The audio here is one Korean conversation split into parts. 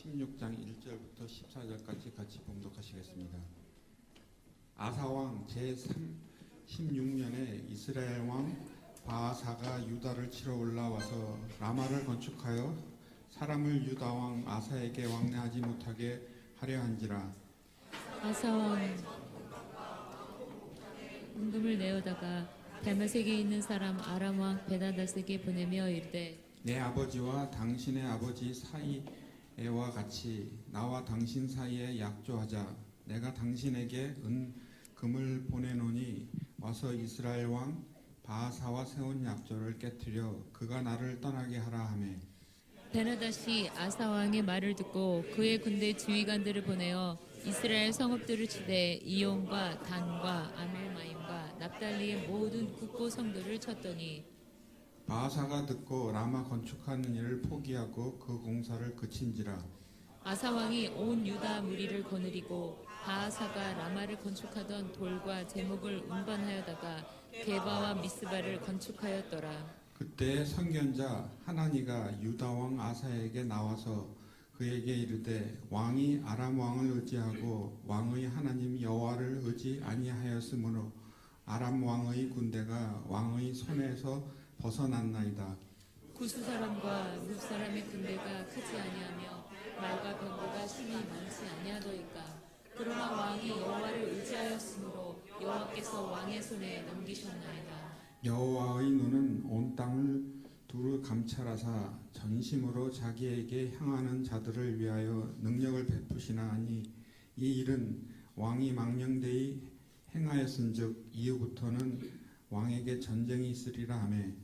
16장 1절부터 14절까지 같이 봉독하시겠습니다. 아사왕 제16년에 이스라엘 왕 바아사가 유다를 치러 올라와서 라마를 건축하여 사람을 유다 왕 아사에게 왕래하지 못하게 하려 한지라. 아사왕 임금을 내어다가 다메섹에 있는 사람 아람 왕 베나닷에게 보내며 이르되, 내 아버지와 당신의 아버지 사이와 같이 나와 당신 사이에 약조하자. 내가 당신에게 금을 보내노니 와서 이스라엘 왕 바아사와 세운 약조를 깨뜨려 그가 나를 떠나게 하라 하매. 베나닷이 아사 왕의 말을 듣고 그의 군대 지휘관들을 보내어 이스라엘 성읍들을 치되 이온과 단과 아멜마임과 납달리의 모든 국고 성들을 쳤더니 바아사가 듣고 라마 건축하는 일을 포기하고 그 공사를 그친지라. 아사 왕이 온 유다 무리를 거느리고 바아사가 라마를 건축하던 돌과 제목을 운반하여다가 게바와 미스바를 건축하였더라. 그때 선견자 하나니가 유다 왕 아사에게 나와서 그에게 이르되, 왕이 아람 왕을 의지하고 왕의 하나님 여호와를 의지 아니하였으므로 아람 왕의 군대가 왕의 손에서 벗어났나이다. 구스 사람과 룹 사람의 군대가 크지 아니하며 말과 병거가 심히 많지 아니하더이까. 그러나 왕이 여호와를 의지하였으므로 여호와께서 왕의 손에 넘기셨나이다. 여호와의 눈은 온 땅을 두루 감찰하사 전심으로 자기에게 향하는 자들을 위하여 능력을 베푸시나니 이 일은 왕이 망령되이 행하였은즉 이후부터는 왕에게 전쟁이 있으리라 하매.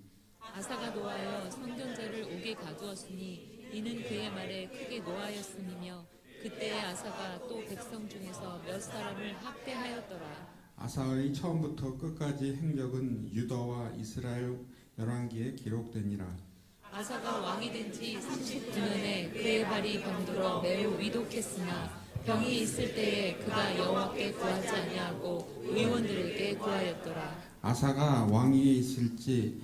아사가 노하여 선견자를 옥에 가두었으니 이는 그의 말에 크게 노하였음이며 그때의 아사가 또 백성 중에서 몇 사람을 학대하였더라. 아사의 처음부터 끝까지 행적은 유다와 이스라엘 열왕기에 기록되니라. 아사가 왕이 된 지 39년에 그의 발이 병들어 매우 위독했으나 병이 있을 때에 그가 여호와께 구하지 아니하고 의원들에게 구하였더라. 아사가 왕위에 있을지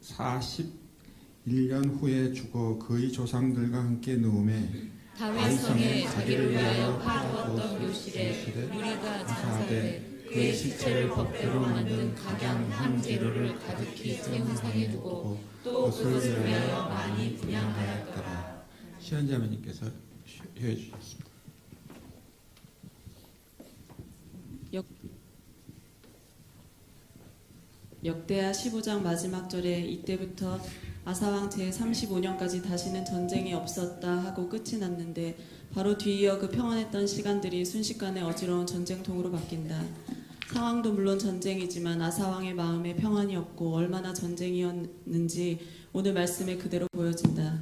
41년 후에 죽어 그의 조상들과 함께 누우매 다윗성에 자기를 위하여 파두었던 묘실에 무리가 장사되 그의 시체를 법대로 만든 각양 향 재료를 가득히 세운 상에 두고 또 그것을 위하여 많이 분양하였더라. 시연자매님께서 회해 주셨습니다. 역대하 15장 마지막 절에 이때부터 아사왕 제35년까지 다시는 전쟁이 없었다 하고 끝이 났는데 바로 뒤이어 그 평안했던 시간들이 순식간에 어지러운 전쟁통으로 바뀐다. 상황도 물론 전쟁이지만 아사왕의 마음에 평안이 없고 얼마나 전쟁이었는지 오늘 말씀에 그대로 보여진다.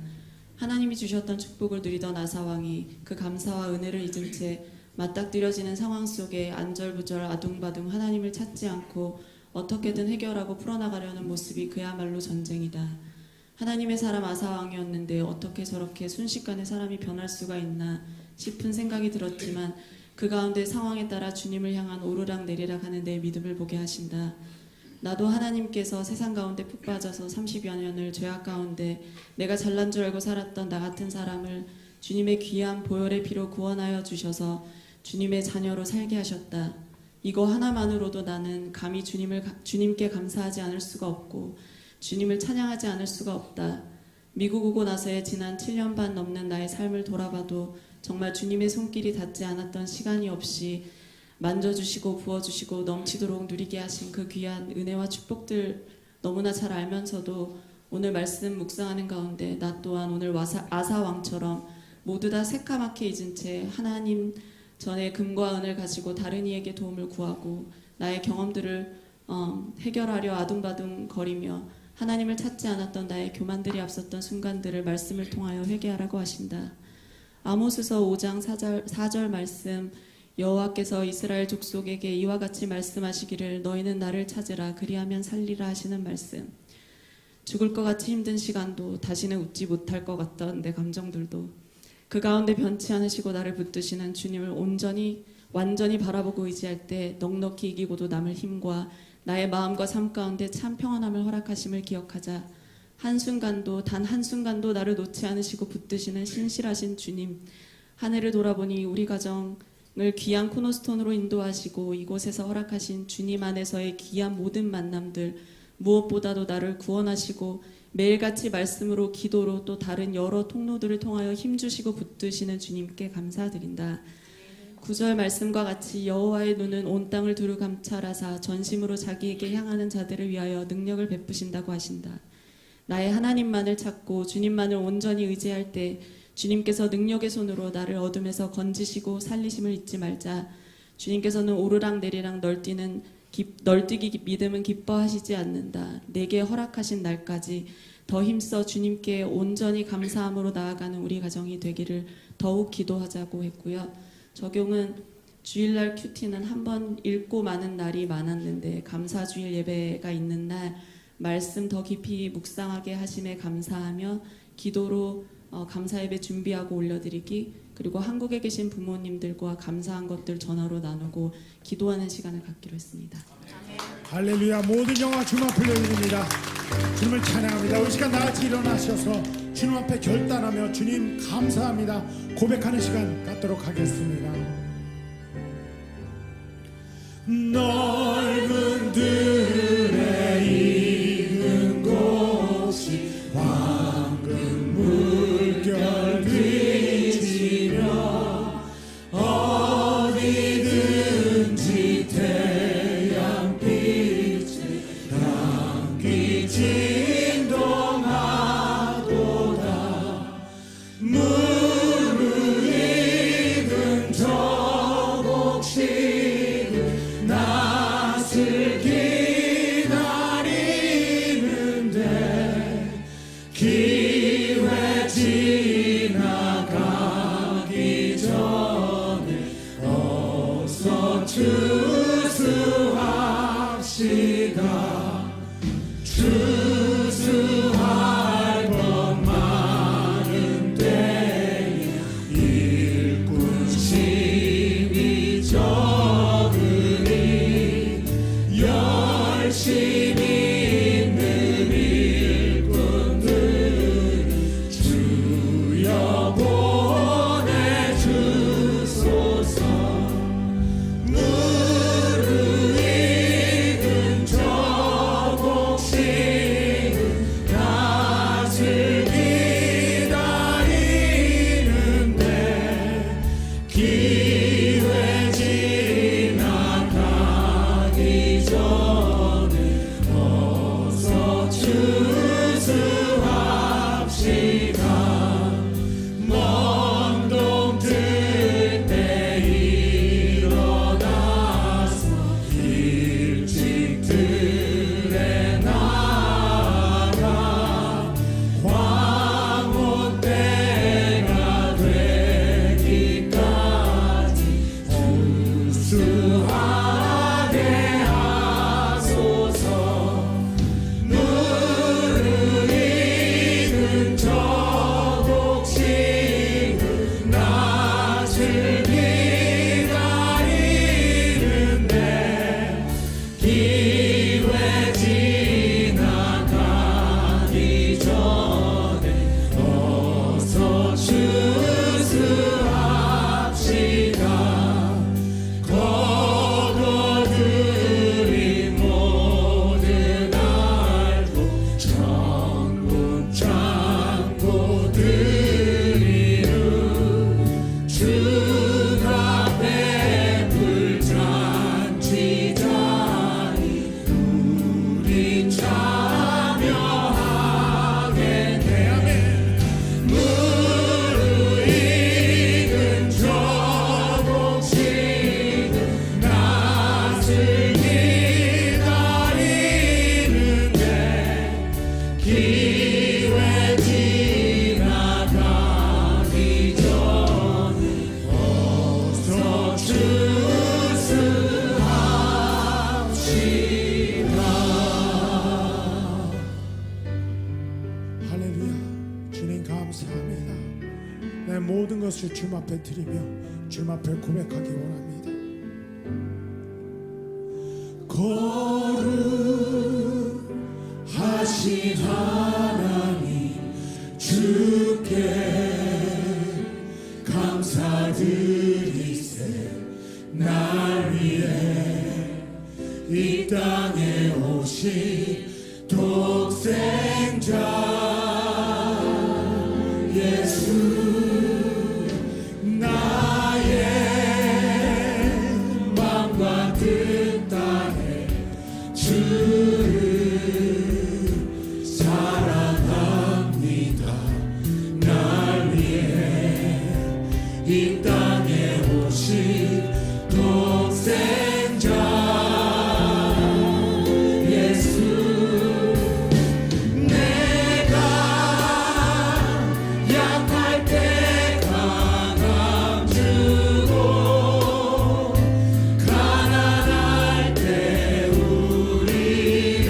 하나님이 주셨던 축복을 누리던 아사왕이 그 감사와 은혜를 잊은 채 맞닥뜨려지는 상황 속에 안절부절 아둥바둥 하나님을 찾지 않고 어떻게든 해결하고 풀어나가려는 모습이 그야말로 전쟁이다. 하나님의 사람 아사왕이었는데 어떻게 저렇게 순식간에 사람이 변할 수가 있나 싶은 생각이 들었지만 그 가운데 상황에 따라 주님을 향한 오르락 내리락 하는 내 믿음을 보게 하신다. 나도 하나님께서 세상 가운데 푹 빠져서 30여 년을 죄악 가운데 내가 잘난 줄 알고 살았던 나 같은 사람을 주님의 귀한 보혈의 피로 구원하여 주셔서 주님의 자녀로 살게 하셨다. 이거 하나만으로도 나는 감히 주님께 감사하지 않을 수가 없고 주님을 찬양하지 않을 수가 없다. 미국 오고 나서의 지난 7년 반 넘는 나의 삶을 돌아봐도 정말 주님의 손길이 닿지 않았던 시간이 없이 만져주시고 부어주시고 넘치도록 누리게 하신 그 귀한 은혜와 축복들 너무나 잘 알면서도 오늘 말씀 묵상하는 가운데 나 또한 오늘 아사왕처럼 모두 다 새까맣게 잊은 채 하나님 전에 금과 은을 가지고 다른 이에게 도움을 구하고 나의 경험들을 해결하려 아둥바둥 거리며 하나님을 찾지 않았던 나의 교만들이 앞섰던 순간들을 말씀을 통하여 회개하라고 하신다. 아모스서 5장 4절 말씀, 여호와께서 이스라엘 족속에게 이와 같이 말씀하시기를 너희는 나를 찾으라 그리하면 살리라 하시는 말씀. 죽을 것 같이 힘든 시간도 다시는 웃지 못할 것 같던 내 감정들도 그 가운데 변치 않으시고 나를 붙드시는 주님을 완전히 바라보고 의지할 때 넉넉히 이기고도 남을 힘과 나의 마음과 삶 가운데 참 평안함을 허락하심을 기억하자. 한순간도 단 한순간도 나를 놓지 않으시고 붙드시는 신실하신 주님, 한 해를 돌아보니 우리 가정을 귀한 코너스톤으로 인도하시고 이곳에서 허락하신 주님 안에서의 귀한 모든 만남들, 무엇보다도 나를 구원하시고 매일같이 말씀으로 기도로 또 다른 여러 통로들을 통하여 힘주시고 붙드시는 주님께 감사드린다. 9절 말씀과 같이 여호와의 눈은 온 땅을 두루 감찰하사 전심으로 자기에게 향하는 자들을 위하여 능력을 베푸신다고 하신다. 나의 하나님만을 찾고 주님만을 온전히 의지할 때 주님께서 능력의 손으로 나를 어둠에서 건지시고 살리심을 잊지 말자. 주님께서는 오르락 내리락 널뛰기 믿음은 기뻐하시지 않는다. 내게 허락하신 날까지 더 힘써 주님께 온전히 감사함으로 나아가는 우리 가정이 되기를 더욱 기도하자고 했고요. 적용은 주일날 큐티는 한 번 읽고 마는 날이 많았는데 감사주일 예배가 있는 날 말씀 더 깊이 묵상하게 하심에 감사하며 기도로 감사 예배 준비하고 올려드리기, 그리고 한국에 계신 부모님들과 감사한 것들 전화로 나누고 기도하는 시간을 갖기로 했습니다. 할렐루야. 모든 영화 주님 앞에 올려드립니다. 주님을 찬양합니다. 이 시간 나같이 일어나셔서 주님 앞에 결단하며 주님 감사합니다 고백하는 시간 갖도록 하겠습니다. 넓은 들에 익은 곳이 황금 물결 비치며 어디든지 태양빛에 향기 진동하도다. 무르익은 저 곡식은 낯을 기다리는데 기회 지나가기 전에 어서 추수합시다. 추수할 것 많은 때에 일꾼 심이 적으니 열심히 있는 일꾼들 주여 보내주소서. 무르익은 저 곡식은 낯을 기다리는데 기회 지나가기 전에 어서 추수합시다. 먼 동틀 때 일어나서 일찍 들에 나가 황혼 때가 되기까지 추수하게 하소서. 무르익은 저 곡식은 낯을 기다리는데 기회 지나가기 전에 어서 추수합시다. 거거들이 모두 알고 천국 창고들이루 주가 베풀 잔치자니 우리 참여하게 돼. 무르익은 저 곡식은 낯을 기다리는데 기회 지나가기 전에 어서 추수합시다. 할렐루야. 주님 감사합니다. 내 모든 것을 주님 앞에 드리며 주님 앞에 고백하기 원합니다. 거룩하신 하나님 주께 감사 천사들이세 날 위해 이 땅에 오신 독생자 예수 나의 맘과 뜻 다해 주를 사랑합니다. 날 위해 이 땅에 오신 독생자 예수 내가 약할 때 강함 주고 가난할 때 우리를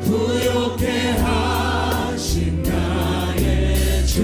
부욕해 하신 나의 주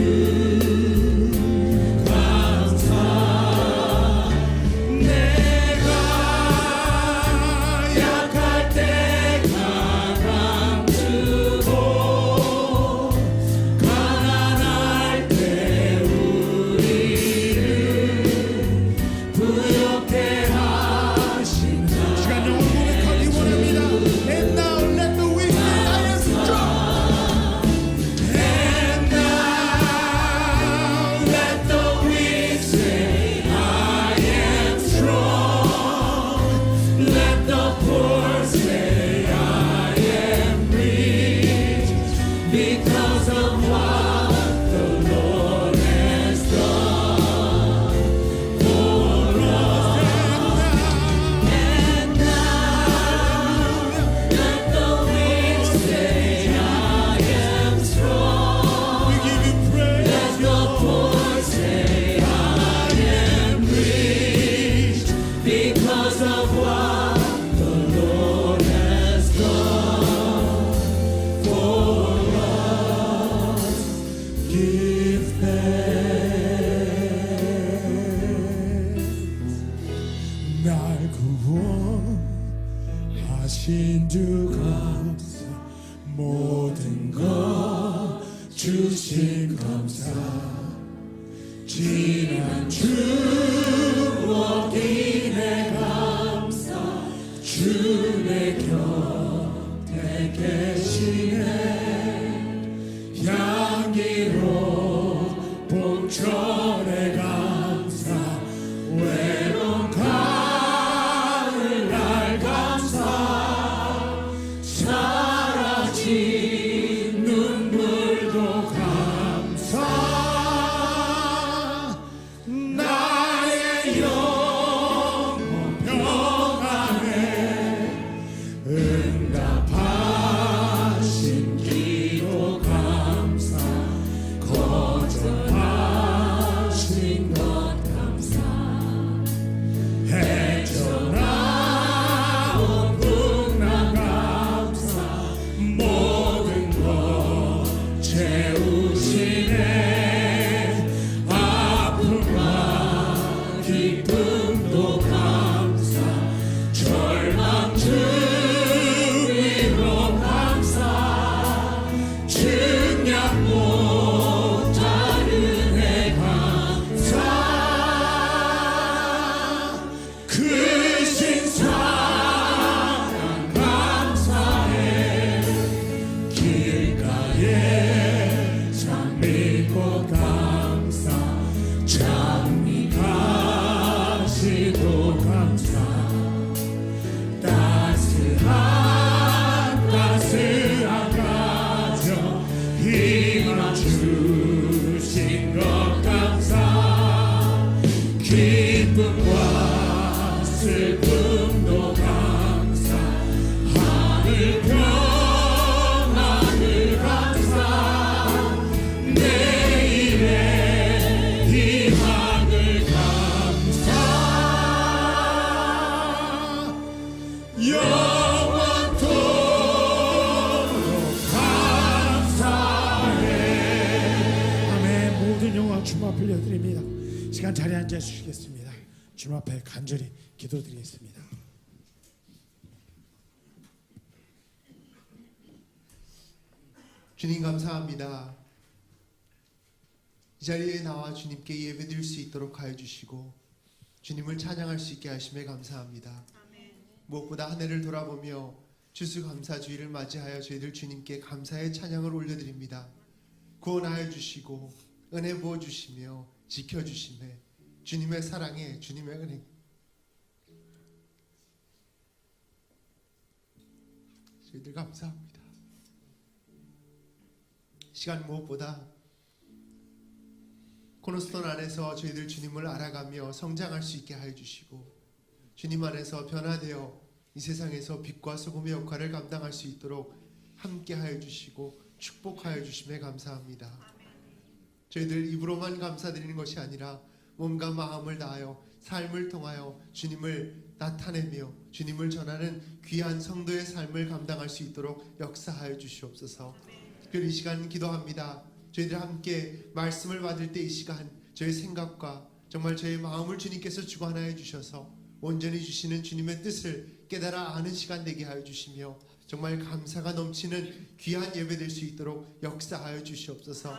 Because of what the Lord has done for us. And now let the weak say I am strong. We give you praise. Let the poor say I am rich. Because of what the Lord has done for us. Give thanks. 날 구원하신 주 감사 모든 것 주신 감사 지난 추억 이내 감사 주 내 곁에 계시네 향기로 봄철의 감사 외로운 가을날 감사 사라진 눈물도 감사 나의 영혼 평안에 응답하신 기도 감사 거절하신 것 감사 헤쳐나온 풍랑 감사 모든 것 채우시네 아픔과 기쁨도 감사 절망 주위로 감사 증량 못할 은혜 감사 크신 사랑 감사해 길가에 장미꽃 감사 장미 가시도 감사 따스한 가정 힘을 주신 것 감사 기쁨과 슬픔도 감사 하늘 평안을 감사 내일의 희망을 감사 영원토록 감사해. 아멘. 모든 영광 주님 앞에 올려드립니다. 시간 자리에 앉아 주시겠습니다. 주님 앞에 간절히 기도드리겠습니다. 주님 감사합니다. 이 자리에 나와 주님께 예배드릴 수 있도록 하여 주시고 주님을 찬양할 수 있게 하심에 감사합니다. 무엇보다 한 해를 돌아보며 추수감사주의를 맞이하여 저희들 주님께 감사의 찬양을 올려드립니다. 구원하여 주시고 은혜 부어주시며 지켜주심에 주님의 사랑에 주님의 은혜 저희들 감사합니다. 시간 무엇보다 코너스톤 안에서 저희들 주님을 알아가며 성장할 수 있게 하여 주시고 주님 안에서 변화되어 이 세상에서 빛과 소금의 역할을 감당할 수 있도록 함께 하여 주시고 축복하여 주심에 감사합니다. 저희들 입으로만 감사드리는 것이 아니라 몸과 마음을 다하여 삶을 통하여 주님을 나타내며 주님을 전하는 귀한 성도의 삶을 감당할 수 있도록 역사하여 주시옵소서. 특별히 이 시간 기도합니다. 저희들 함께 말씀을 받을 때 이 시간 저희 생각과 정말 저희 마음을 주님께서 주관하여 주셔서 온전히 주시는 주님의 뜻을 깨달아 아는 시간 되게 하여 주시며 정말 감사가 넘치는 귀한 예배 될 수 있도록 역사하여 주시옵소서.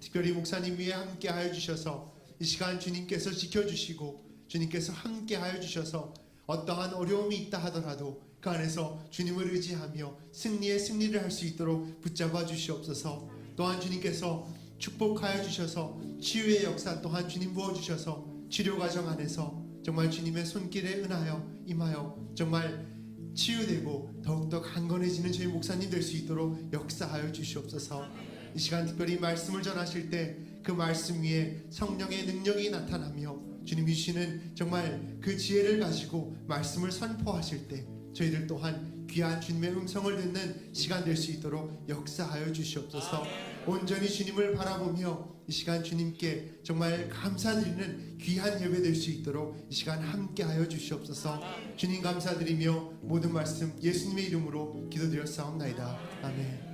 특별히 목사님 위에 함께 하여 주셔서 이 시간 주님께서 지켜주시고 주님께서 함께 하여 주셔서 어떠한 어려움이 있다 하더라도 그 안에서 주님을 의지하며 승리를 할 수 있도록 붙잡아 주시옵소서. 또한 주님께서 축복하여 주셔서 치유의 역사 또한 주님 부어주셔서 치료 과정 안에서 정말 주님의 손길에 은하여 임하여 정말 치유되고 더욱더 강건해지는 저희 목사님 될 수 있도록 역사하여 주시옵소서. 이 시간 특별히 말씀을 전하실 때 그 말씀 위에 성령의 능력이 나타나며 주님이 주시는 정말 그 지혜를 가지고 말씀을 선포하실 때 저희들 또한 귀한 주님의 음성을 듣는 시간 될 수 있도록 역사하여 주시옵소서. 온전히 주님을 바라보며 이 시간 주님께 정말 감사드리는 귀한 예배 될 수 있도록 이 시간 함께 하여 주시옵소서. 주님 감사드리며 모든 말씀 예수님의 이름으로 기도드렸사옵나이다. 아멘.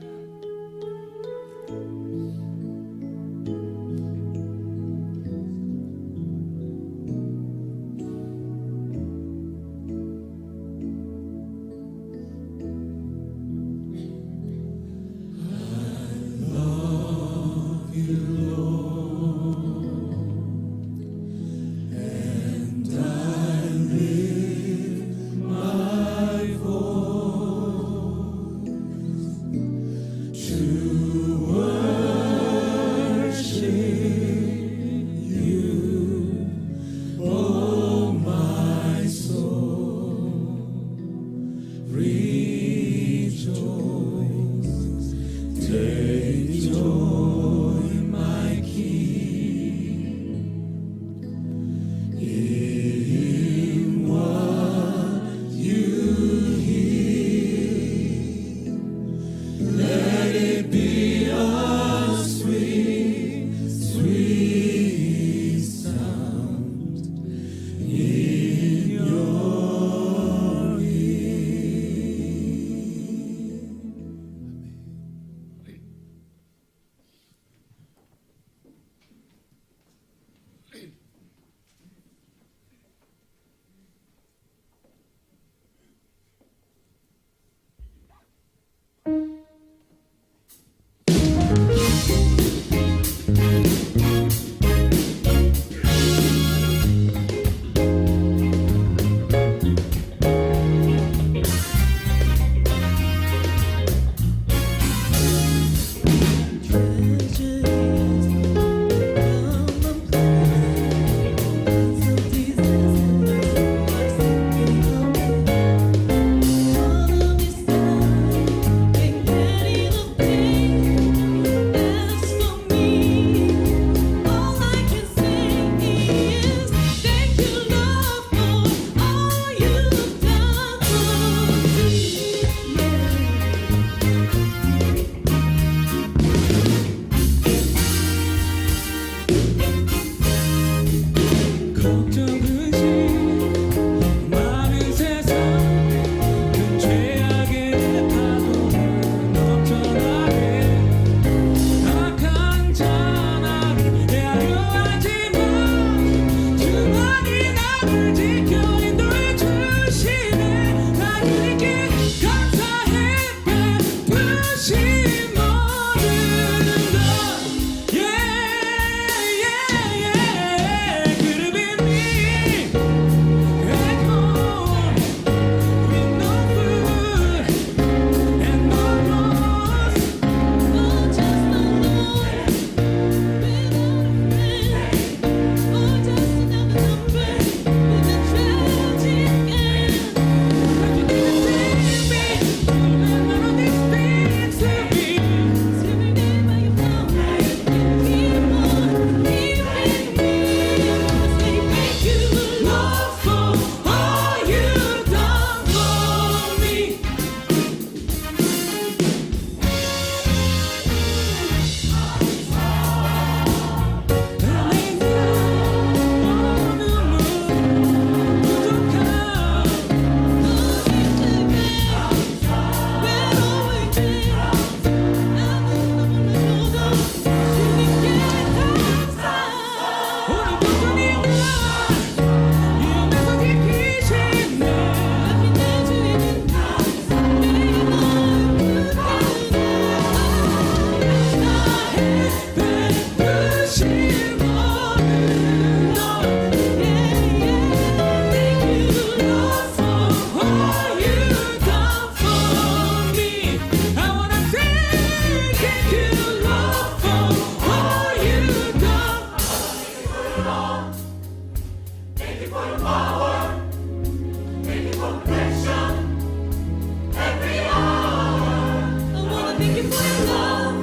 I wanna thank you for your love.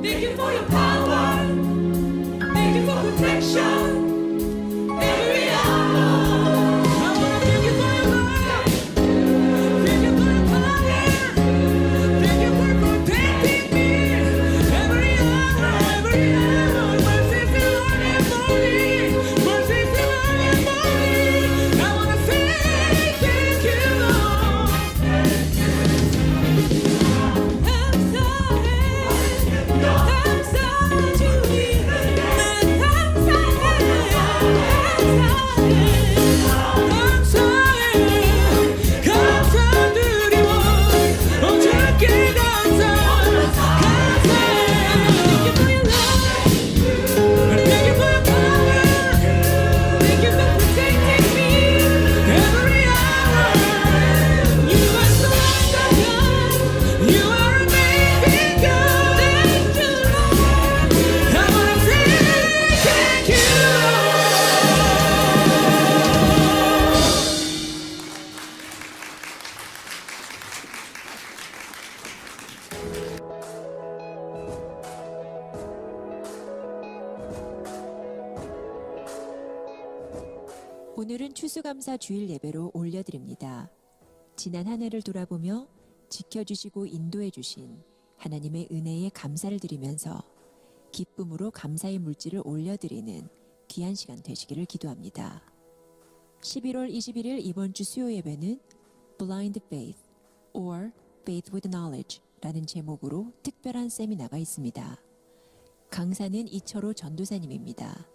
Thank you for your power. Thank you for protection. Every hour. I wanna thank you for your love. Thank you for your power. Thank you for protecting me. Every hour. Mercies are running for me. Mercies are running for me. I wanna say thank you, Lord. 오늘은 추수감사 주일 예배로 올려드립니다. 지난 한 해를 돌아보며 지켜주시고 인도해주신 하나님의 은혜에 감사를 드리면서 기쁨으로 감사의 물질을 올려드리는 귀한 시간 되시기를 기도합니다. 11월 21일 이번 주 수요 예배는 Blind Faith or Faith with Knowledge 라는 제목으로 특별한 세미나가 있습니다. 강사는 이철호 전도사님입니다.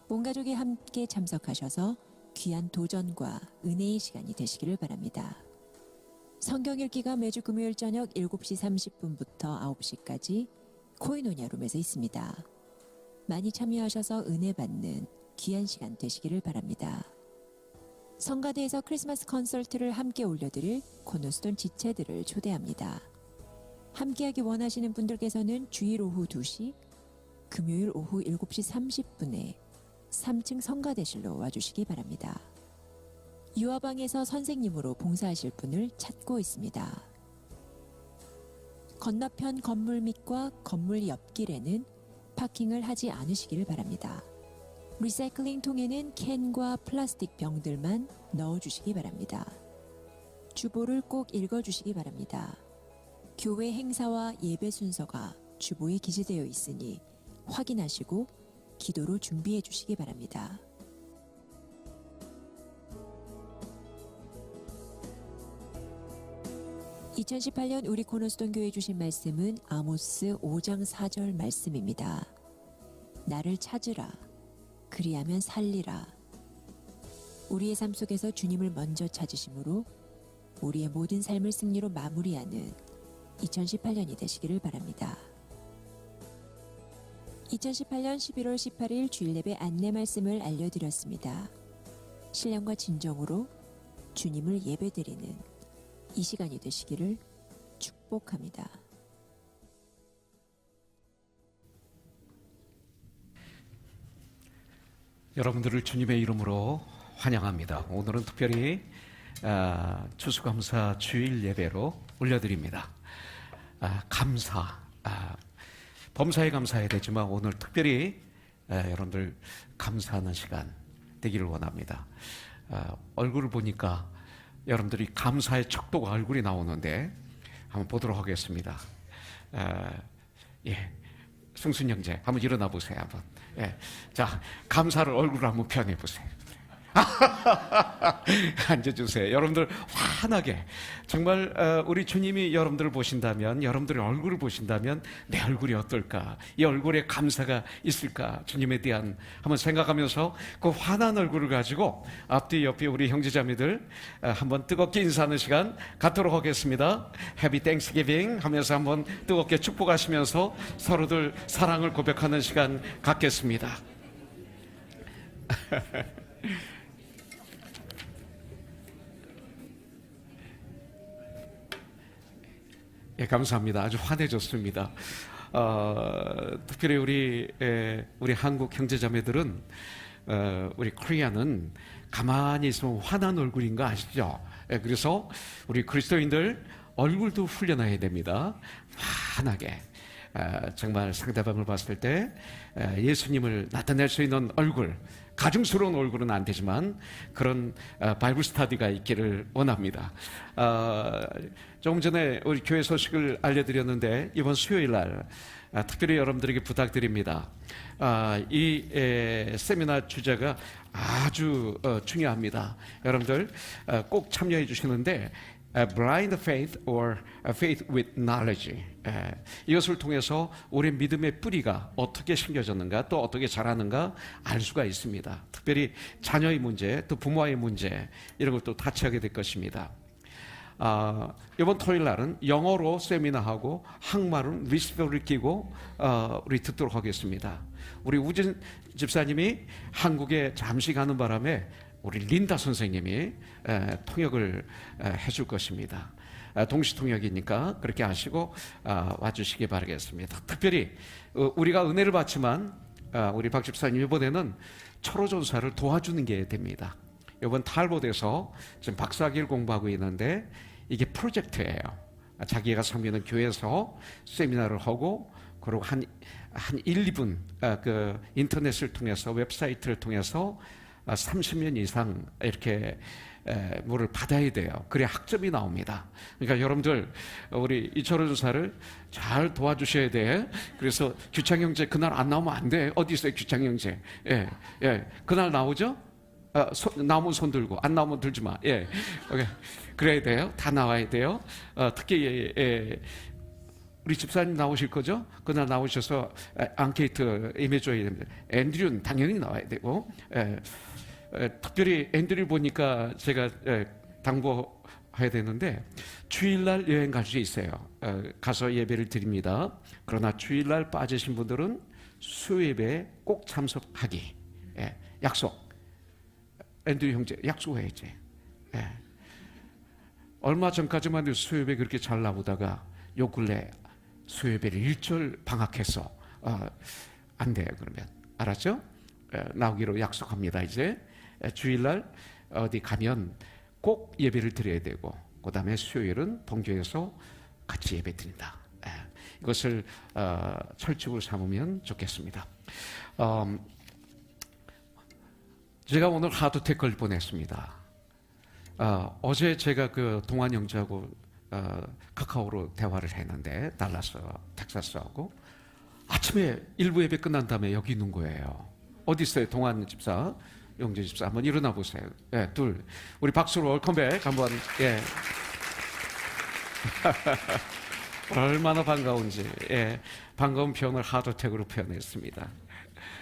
온 가족이 함께 참석하셔서 귀한 도전과 은혜의 시간이 되시기를 바랍니다. 성경 읽기가 매주 금요일 저녁 7시 30분부터 9시까지 코이노니아 룸에서 있습니다. 많이 참여하셔서 은혜 받는 귀한 시간 되시기를 바랍니다. 성가대에서 크리스마스 콘서트를 함께 올려드릴 코너스톤 지체들을 초대합니다. 함께하기 원하시는 분들께서는 주일 오후 2시, 금요일 오후 7시 30분에 3층 성가대실로 와주시기 바랍니다. 유아방에서 선생님으로 봉사하실 분을 찾고 있습니다. 건너편 건물 밑과 건물 옆길에는 파킹을 하지 않으시기를 바랍니다. 리사이클링 통에는 캔과 플라스틱 병들만 넣어주시기 바랍니다. 주보를 꼭 읽어주시기 바랍니다. 교회 행사와 예배 순서가 주보에 기재되어 있으니 확인하시고 기도로 준비해 주시기 바랍니다. (2018년) 우리 코너스톤 교회 주신 말씀은 아모스 5장 4절 말씀입니다. 나를 찾으라 그리하면 살리라. 우리의 삶 속에서 주님을 먼저 찾으심으로 우리의 모든 삶을 승리로 마무리하는 2018년이 되시기를 바랍니다. 2018년 11월 18일 주일 예배 안내 말씀을 알려드렸습니다. 신령과 진정으로 주님을 예배드리는 이 시간이 되시기를 축복합니다. 여러분들을 주님의 이름으로 환영합니다. 오늘은 특별히 추수감사 주일 예배로 올려드립니다. 감사, 범사에 감사해야 되지만 오늘 특별히 여러분들 감사하는 시간 되기를 원합니다. 얼굴을 보니까 여러분들이 감사의 척도가 얼굴이 나오는데 한번 보도록 하겠습니다. 예, 승순 형제 한번 일어나 보세요. 한번. 예, 자, 감사를 얼굴로 한번 표현해 보세요. 앉아주세요. 여러분들 환하게 정말 우리 주님이 여러분들을 보신다면, 여러분들의 얼굴을 보신다면 내 얼굴이 어떨까, 이 얼굴에 감사가 있을까, 주님에 대한 한번 생각하면서 그 환한 얼굴을 가지고 앞뒤 옆에 우리 형제자매들 한번 뜨겁게 인사하는 시간 갖도록 하겠습니다. Happy Thanksgiving 하면서 한번 뜨겁게 축복하시면서 서로들 사랑을 고백하는 시간 갖겠습니다. 예, 감사합니다. 아주 환해졌습니다. 특별히 우리 한국 형제자매들은 우리 코리아는 가만히 있으면 화난 얼굴인 거 아시죠? 그래서 우리 그리스도인들 얼굴도 훈련해야 됩니다. 환하게. 정말 상대방을 봤을 때 예수님을 나타낼 수 있는 얼굴, 가증스러운 얼굴은 안 되지만 그런 바이블 스터디가 있기를 원합니다. 조금 전에 우리 교회 소식을 알려드렸는데 이번 수요일 날 특별히 여러분들에게 부탁드립니다. 이 세미나 주제가 아주 중요합니다. 여러분들 꼭 참여해 주시는데 blind faith or faith with knowledge. 이것을 통해서 우리 믿음의 뿌리가 어떻게 심겨졌는가 또 어떻게 자라는가 알 수가 있습니다. 특별히 자녀의 문제 또 부모의 문제 이런 걸 또 타치하게 될 것입니다. 이번 토요일 날은 영어로 세미나하고 한국말은 리시버를 끼고 우리 듣도록 하겠습니다. 우리 우진 집사님이 한국에 잠시 가는 바람에 우리 린다 선생님이 통역을 해줄 것입니다. 동시 통역이니까 그렇게 하시고 와주시기 바라겠습니다. 특별히 우리가 은혜를 받지만 우리 박 집사님 이번에는 철호전사를 도와주는 게 됩니다. 이번 탈봇에서 지금 박사학위를 공부하고 있는데 이게 프로젝트예요. 자기가 섬기는 교회에서 세미나를 하고 그리고 한 1, 2분 그 인터넷을 통해서 웹사이트를 통해서 30년 이상 이렇게 뭐를 받아야 돼요. 그래야 학점이 나옵니다. 그러니까 여러분들 우리 이철호 주사를 잘 도와주셔야 돼. 그래서 규창 형제 그날 안 나오면 안 돼. 어디 있어요 규창 형제? 그날 나오죠? 나오면 손 들고 안 나오면 들지 마. 그래야 돼요. 다 나와야 돼요. 특히 우리 집사님 나오실 거죠? 그날 나오셔서 앙케이트 임해줘야 됩니다. 앤드류는 당연히 나와야 되고 특별히 앤드류 보니까 제가 당부해야 되는데 주일날 여행 갈 수 있어요. 가서 예배를 드립니다. 그러나 주일날 빠지신 분들은 수요예배에 꼭 참석하기. 약속. 앤드류 형제 약속해야지. 얼마 전까지만 해도 수요예배 그렇게 잘 나오다가 요 근래 수요예배를 일절 방학해서 안 돼요. 그러면 알았죠? 나오기로 약속합니다. 이제 주일날 어디 가면 꼭 예배를 드려야 되고 그 다음에 수요일은 동교에서 같이 예배 드린다. 이것을 철칙으로 삼으면 좋겠습니다. 제가 오늘 하드테크를 보냈습니다. 어제 제가 그 동안 형제하고 카카오로 대화를 했는데 달라스 텍사스하고 아침에 일부 예배 끝난 다음에 여기 있는 거예요. 어디 있어요? 동안 집사, 영재 집사 한번 일어나 보세요. 둘, 우리 박수로 웰컴백 한번. 얼마나 반가운지. 반가운 표현을 하드텍으로 표현했습니다.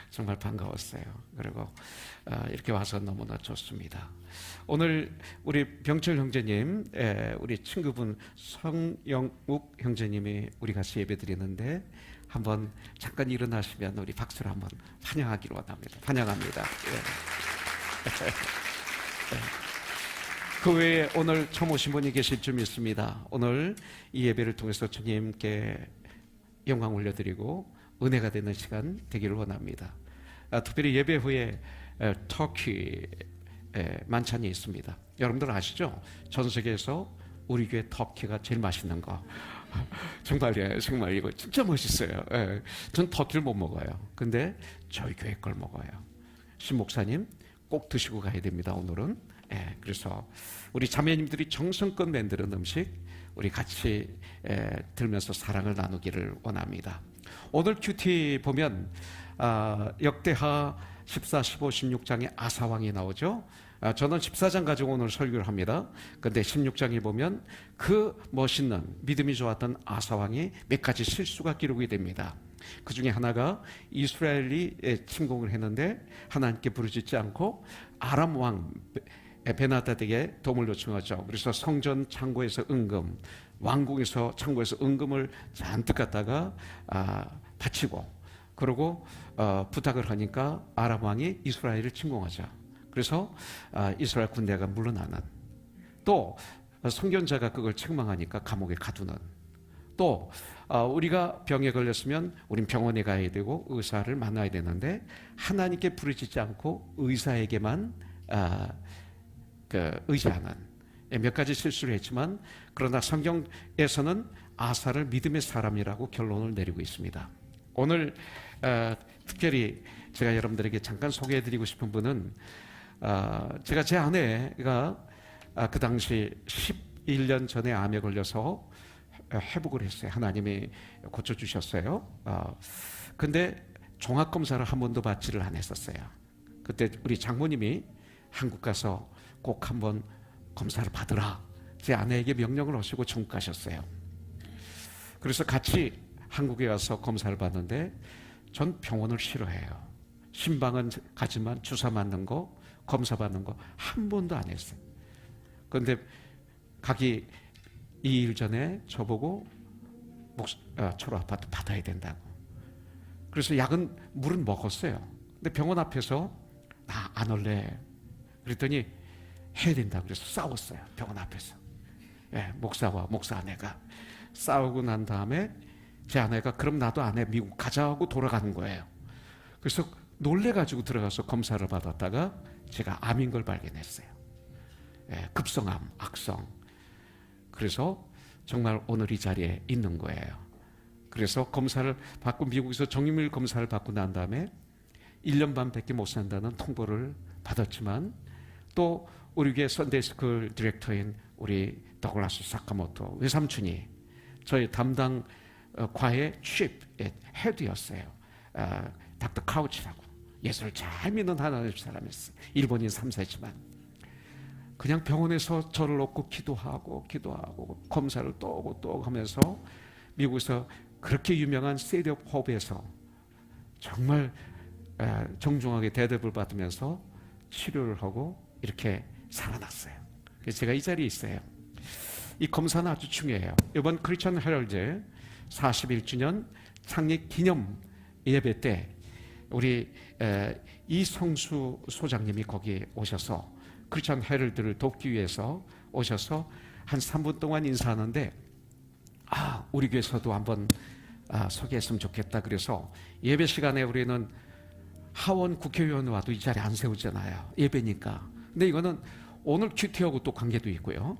정말 반가웠어요. 그리고 이렇게 와서 너무나 좋습니다. 오늘 우리 병철 형제님, 우리 친구분 성영욱 형제님이 우리 같이 예배 드리는데 한번 잠깐 일어나시면 우리 박수로 한번 환영하기로 원합니다. 환영합니다. 그 외에 오늘 처음 오신 분이 계실 줄 믿습니다. 오늘 이 예배를 통해서 주님께 영광 올려드리고 은혜가 되는 시간 되기를 원합니다. 특별히 예배 후에 터키 만찬이 있습니다. 여러분들 아시죠? 전 세계에서 우리 교회 터키가 제일 맛있는 거. 정말이에요. 정말 이거 진짜 멋있어요. 전 터키를 못 먹어요. 근데 저희 교회 걸 먹어요. 신 목사님 꼭 드시고 가야 됩니다. 오늘은. 그래서 우리 자매님들이 정성껏 만드는 음식 우리 같이 들면서 사랑을 나누기를 원합니다. 오늘 큐티 보면 역대하 14, 15, 16장에 아사왕이 나오죠. 저는 14장 가지고 오늘 설교를 합니다. 근데 16장에 보면 그 멋있는 믿음이 좋았던 아사왕이 몇 가지 실수가 기록이 됩니다. 그 중에 하나가 이스라엘이 침공을 했는데 하나님께 부르짖지 않고 아람 왕 베나다드에게 도움을 요청하죠. 그래서 성전 창고에서 은금, 왕궁에서 창고에서 은금을 잔뜩 갖다가 바치고 그리고 부탁을 하니까 아람 왕이 이스라엘을 침공하자. 그래서 이스라엘 군대가 물러나는, 또 선견자가 그걸 책망하니까 감옥에 가두는, 또 우리가 병에 걸렸으면 우린 병원에 가야 되고 의사를 만나야 되는데 하나님께 부르짖지 않고 의사에게만 의지하는 몇 가지 실수를 했지만 그러나 성경에서는 아사를 믿음의 사람이라고 결론을 내리고 있습니다. 오늘 특별히 제가 여러분들에게 잠깐 소개해드리고 싶은 분은 제가 제 아내가 그 당시 11년 전에 암에 걸려서 회복을 했어요. 하나님이 고쳐주셨어요. 근데 종합검사를 한 번도 받지를 않았었어요. 그때 우리 장모님이 한국 가서 꼭 한번 검사를 받으라 제 아내에게 명령을 하시고 전국 가셨어요. 그래서 같이 한국에 가서 검사를 받는데 전 병원을 싫어해요. 신방은 가지만 주사 맞는 거 검사 받는 거 한 번도 안 했어요. 그런데 가기 2일 전에 저보고 초로 아파트 받아야 된다고. 그래서 물은 먹었어요. 근데 병원 앞에서 나 안 올래 그랬더니 해야 된다 그래서 싸웠어요. 병원 앞에서. 목사와 목사 아내가 싸우고 난 다음에 제 아내가 그럼 나도 아내 미국 가자 하고 돌아가는 거예요. 그래서 놀래가지고 들어가서 검사를 받았다가 제가 암인 걸 발견했어요. 급성암, 악성. 그래서 정말 오늘 이 자리에 있는 거예요. 그래서 검사를 받고 미국에서 정밀 검사를 받고 난 다음에 1년 반밖에 못 산다는 통보를 받았지만 또 우리 교회 선데이스쿨 디렉터인 우리 더글라스 사카모토 외삼촌이 저희 담당 과의 헤드였어요. 닥터 카우치라고 예수를 잘 믿는 하나님 사람이었어요. 일본인 3세지만 그냥 병원에서 저를 놓고 기도하고 검사를 또 오고 또 하면서 미국에서 그렇게 유명한 세디 오브 호프에서 정말 정중하게 대접을 받으면서 치료를 하고 이렇게 살아났어요. 그래서 제가 이 자리에 있어요. 이 검사는 아주 중요해요. 이번 크리스천 헤럴드 41주년 창립 기념 예배 때 우리 이성수 소장님이 거기 오셔서 크리스천 헤럴드를 돕기 위해서 오셔서 한 3분 동안 인사하는데 우리 교회에서도 한번 소개했으면 좋겠다. 그래서 예배 시간에 우리는 하원 국회의원 와도 이 자리에 안 세우잖아요. 예배니까. 근데 이거는 오늘 큐티하고 또 관계도 있고요.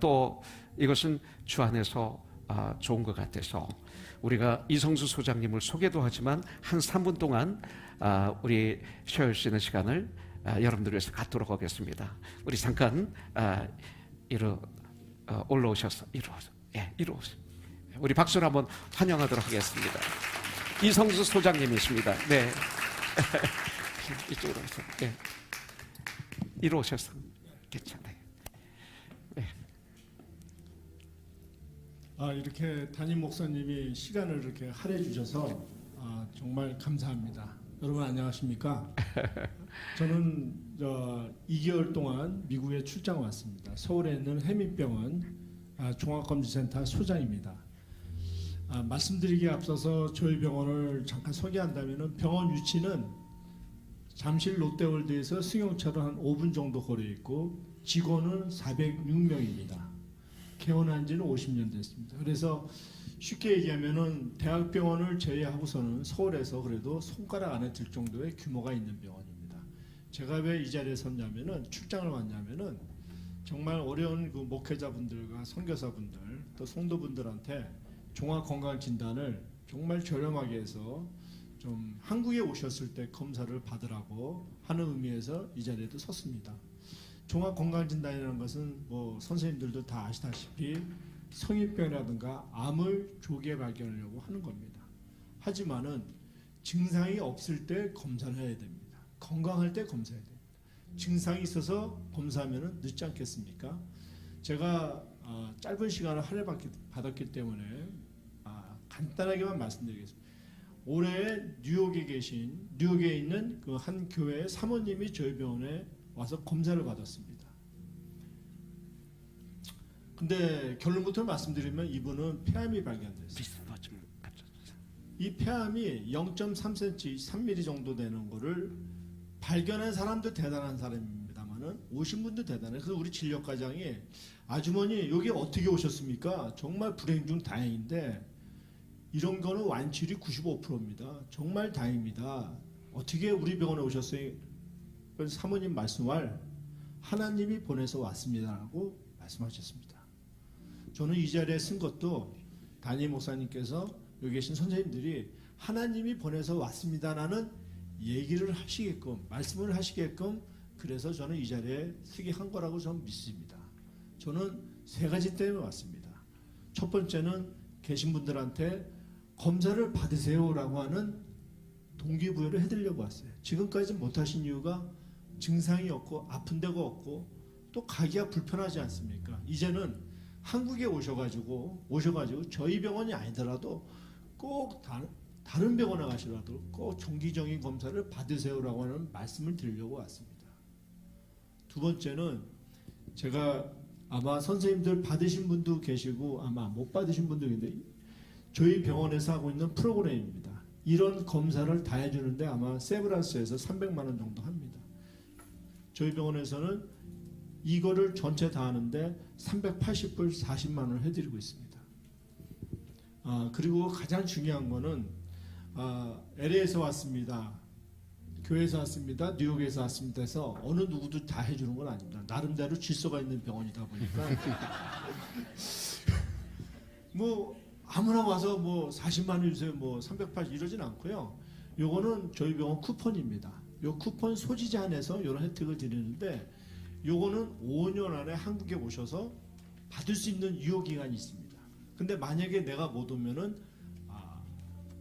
또 이것은 주 안에서 좋은 것 같아서 우리가 이성수 소장님을 소개도 하지만 한 3분 동안 우리 쉬어 쉬는 시간을 여러분들 위해서 갖도록 하겠습니다. 우리 잠깐 올라오셔서 이리오셔서 우리 박수로 한번 환영하도록 하겠습니다. 이성수 소장님이십니다. 네. 이쪽으로 오셔서 이리 오셔서 괜찮아요. 네. 이렇게 담임 목사님이 시간을 이렇게 할애해 주셔서 정말 감사합니다. 여러분 안녕하십니까? 저는 2개월 동안 미국에 출장 왔습니다. 서울에 있는 해민병원 종합검진센터 소장입니다. 말씀드리기에 앞서서 저희 병원을 잠깐 소개한다면 병원 위치는 잠실 롯데월드에서 승용차로 한 5분 정도 거리에 있고 직원은 406명입니다. 개원한 지는 50년 됐습니다. 그래서 쉽게 얘기하면은 대학병원을 제외하고서는 서울에서 그래도 손가락 안에 들 정도의 규모가 있는 병원입니다. 제가 왜 이 자리에 섰냐면은 출장을 왔냐면은 정말 어려운 그 목회자분들과 선교사분들 또 성도분들한테 종합건강진단을 정말 저렴하게 해서 좀 한국에 오셨을 때 검사를 받으라고 하는 의미에서 이 자리에도 섰습니다. 종합건강진단이라는 것은 뭐 선생님들도 다 아시다시피 성인병이라든가 암을 조기에 발견하려고 하는 겁니다. 하지만은 증상이 없을 때 검사를 해야 됩니다. 건강할 때 검사해야 됩니다. 증상이 있어서 검사하면 늦지 않겠습니까? 제가 짧은 시간을 할애받았기 때문에 간단하게만 말씀드리겠습니다. 올해 뉴욕에 있는 그 한 교회 사모님이 저희 병원에 와서 검사를 받았습니다. 근데 결론부터 말씀드리면 이분은 폐암이 발견됐어요. 이 폐암이 0.3cm, 3mm 정도 되는 거를 발견한 사람도 대단한 사람입니다만 대단하지만은 오신 분도 대단해. 그래서 우리 진료과장이 아주머니 여기 어떻게 오셨습니까? 정말 불행 중 다행인데 이런 거는 완치율이 95%입니다. 정말 다행입니다. 어떻게 우리 병원에 오셨어요? 그래서 사모님 말씀할 하나님이 보내서 왔습니다라고 말씀하셨습니다. 저는 이 자리에 쓴 것도 담임 목사님께서 여기 계신 선생님들이 하나님이 보내서 왔습니다라는 얘기를 하시게끔 말씀을 하시게끔 그래서 저는 이 자리에 쓰게 한 거라고 저는 믿습니다. 저는 세 가지 때문에 왔습니다. 첫 번째는 계신 분들한테 검사를 받으세요라고 하는 동기부여를 해드리려고 왔어요. 지금까지 못하신 이유가 증상이 없고 아픈 데가 없고 또 가기가 불편하지 않습니까? 이제는 한국에 오셔가지고 저희 병원이 아니더라도 꼭 다른 병원에 가시더라도 꼭 정기적인 검사를 받으세요라고 하는 말씀을 드리려고 왔습니다. 두 번째는 제가 아마 선생님들 받으신 분도 계시고 아마 못 받으신 분도 있는데 저희 병원에서 하고 있는 프로그램입니다. 이런 검사를 다 해주는데 아마 세브란스에서 300만 원 정도 합니다. 저희 병원에서는 이거를 전체 다 하는데 380불 40만 원을 해드리고 있습니다. 그리고 가장 중요한 거는 LA에서 왔습니다. 교회에서 왔습니다. 뉴욕에서 왔습니다 해서 어느 누구도 다 해주는 건 아닙니다. 나름대로 질서가 있는 병원이다 보니까 뭐 아무나 와서 뭐 40만 원 주세요, 뭐 380 이러진 않고요. 요거는 저희 병원 쿠폰입니다. 요 쿠폰 소지자 안에서 이런 혜택을 드리는데 요거는 5년 안에 한국에 오셔서 받을 수 있는 유효 기간이 있습니다. 근데 만약에 내가 못 오면은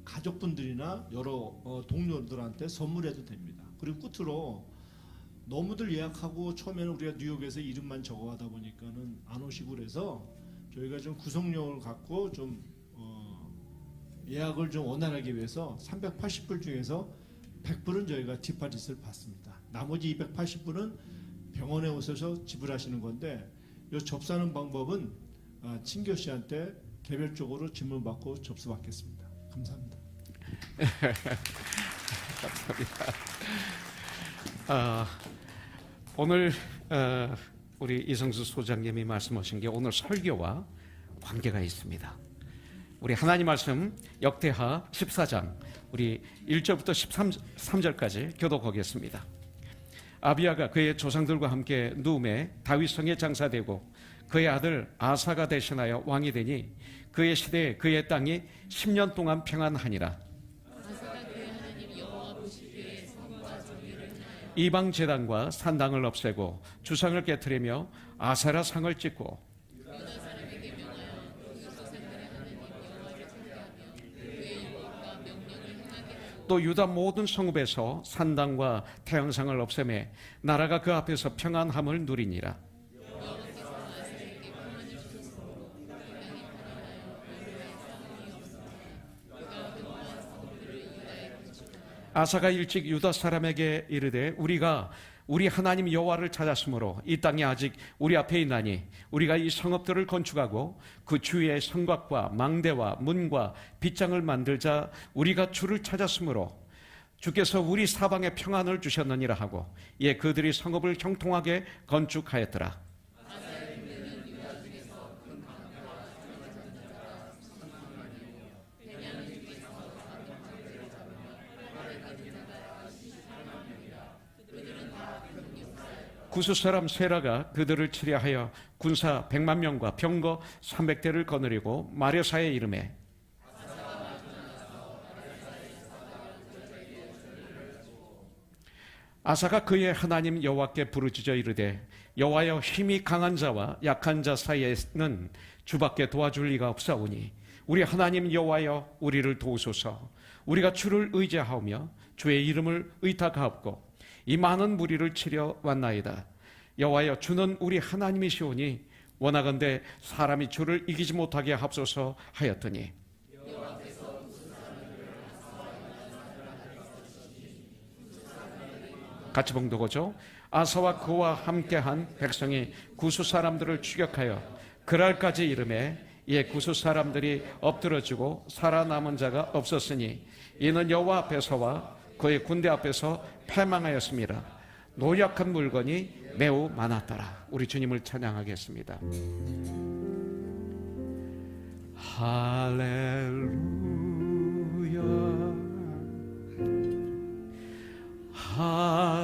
가족분들이나 여러 동료들한테 선물해도 됩니다. 그리고 끝으로 너무들 예약하고 처음에는 우리가 뉴욕에서 이름만 적어하다 보니까는 안 오시고 그래서 저희가 좀 구속력을 갖고 좀 예약을 좀 원활하게 위해서 380불 중에서 100불은 저희가 디파짓을 받습니다. 나머지 280불은 병원에 오셔서 지불하시는 건데 이 접수하는 방법은 친교 씨한테 개별적으로 질문 받고 접수받겠습니다. 감사합니다. 감사합니다. 오늘 우리 이성수 소장님이 말씀하신 게 오늘 설교와 관계가 있습니다. 우리 하나님 말씀 역대하 14장 우리 1절부터 13절까지 교독하겠습니다. 아비야가 그의 조상들과 함께 누움에 다윗성에 장사되고 그의 아들 아사가 대신하여 왕이 되니 그의 시대에 그의 땅이 10년 동안 평안하니라. 이방 제단과 산당을 없애고 주상을 깨뜨리며 아세라 상을 찍고 또 유다 모든 성읍에서 산당과 태양상을 없애매 나라가 그 앞에서 평안함을 누리니라. 아사가 일찍 유다 사람에게 이르되 우리가 우리 하나님 여호와를 찾았으므로 이 땅이 아직 우리 앞에 있나니 우리가 이 성읍들을 건축하고 그 주위에 성곽과 망대와 문과 빗장을 만들자 우리가 주를 찾았으므로 주께서 우리 사방에 평안을 주셨느니라 하고 이에 그들이 성읍을 형통하게 건축하였더라. 구스 사람 세라가 그들을 치려하여 군사 100만 명과 병거 300대를 거느리고 마레사에 이르매 아사가 그의 하나님 여호와께 부르짖어 이르되 여호와여 힘이 강한 자와 약한 자 사이에는 주밖에 도와줄 리가 없사오니 우리 하나님 여호와여 우리를 도우소서. 우리가 주를 의지하오며 주의 이름을 의탁하옵고 이 많은 무리를 치려 왔나이다. 여호와여 주는 우리 하나님이시오니 원하건대 사람이 주를 이기지 못하게 합소서 하였더니 같이 봉독하죠. 아사와 그와 함께한 백성이 구스 사람들을 추격하여 그랄까지 이르매 이에 구스 사람들이 엎드러지고 살아남은 자가 없었으니 이는 여호와 앞에서와 그의 군대 앞에서 패망하였습니다. 노력한 물건이 매우 많았더라. 우리 주님을 찬양하겠습니다. 할렐루야 할렐루야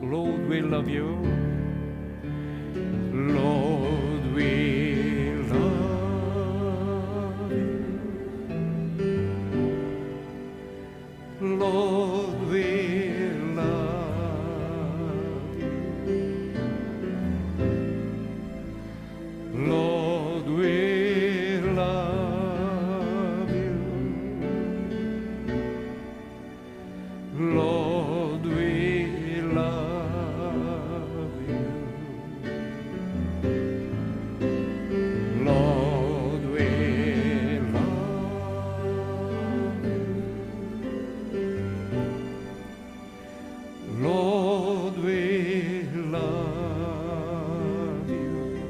Lord, we love you. Lord, we love you. Lord, we love you. Lord, we love you. Lord, we love you. Lord, we love you. Lord, we love you.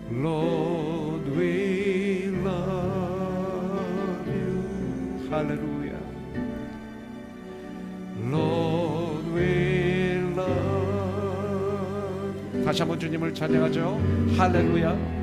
Lord, we love you. Hallelujah. Lord, we love. 다시 한번 주님을 찬양하죠. 할렐루야.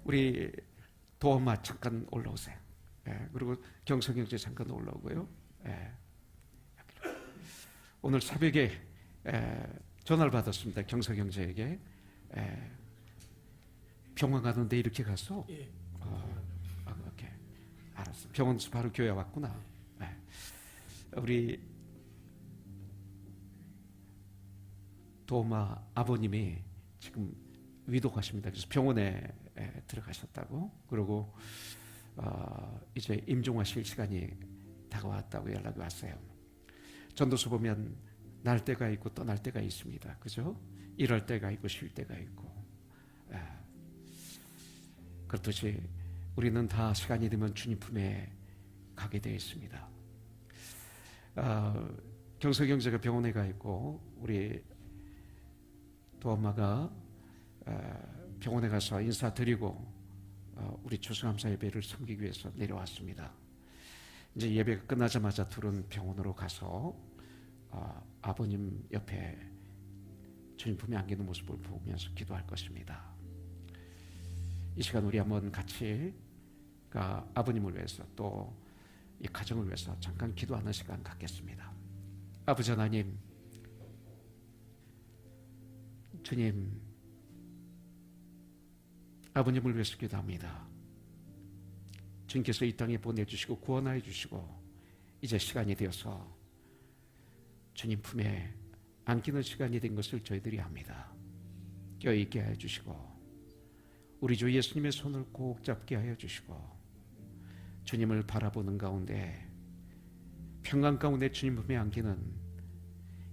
우리 도엄마 잠깐 올라오세요. 그리고 경성형제 잠깐 올라오고요. 오늘 새벽에 전화를 받았습니다. 경성형제에게 병원 가는데 이렇게 갔어? 오케이. 알았어. 병원에서 바로 교회 왔구나. 우리 도엄마 아버님이 지금 위독하십니다. 그래서 병원에 들어가셨다고. 그리고 이제 임종하실 시간이 다가왔다고 연락이 왔어요. 전도서 보면 날 때가 있고 떠날 때가 있습니다. 그죠? 일할 때가 있고 쉴 때가 있고. 그렇듯이 우리는 다 시간이 되면 주님 품에 가게 되어 있습니다. 경서경제가 병원에 가 있고 우리 도엄마가 병원에 가서 인사드리고 우리 추수감사 예배를 섬기기 위해서 내려왔습니다. 이제 예배가 끝나자마자 둘은 병원으로 가서 아버님 옆에 주님 품에 안기는 모습을 보면서 기도할 것입니다. 이 시간 우리 한번 같이 아버님을 위해서 또 이 가정을 위해서 잠깐 기도하는 시간 갖겠습니다. 아버지 하나님, 주님, 아버님을 위해서 기도합니다. 주님께서 이 땅에 보내주시고 구원하여 주시고 이제 시간이 되어서 주님 품에 안기는 시간이 된 것을 저희들이 압니다. 껴있게 하여 주시고 우리 주 예수님의 손을 꼭 잡게 하여 주시고 주님을 바라보는 가운데 평강 가운데 주님 품에 안기는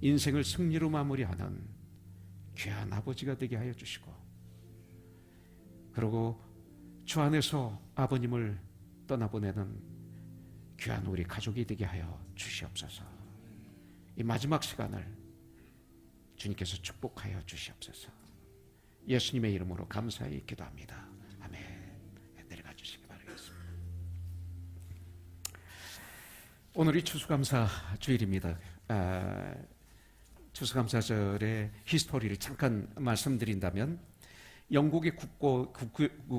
인생을 승리로 마무리하는 귀한 아버지가 되게 하여 주시고 그리고 주 안에서 아버님을 떠나보내는 귀한 우리 가족이 되게 하여 주시옵소서. 이 마지막 시간을 주님께서 축복하여 주시옵소서. 예수님의 이름으로 감사히 기도합니다. 아멘. 내려가 주시기 바라겠습니다. 오늘이 추수감사 주일입니다. 추수감사절의 히스토리를 잠깐 말씀드린다면 영국의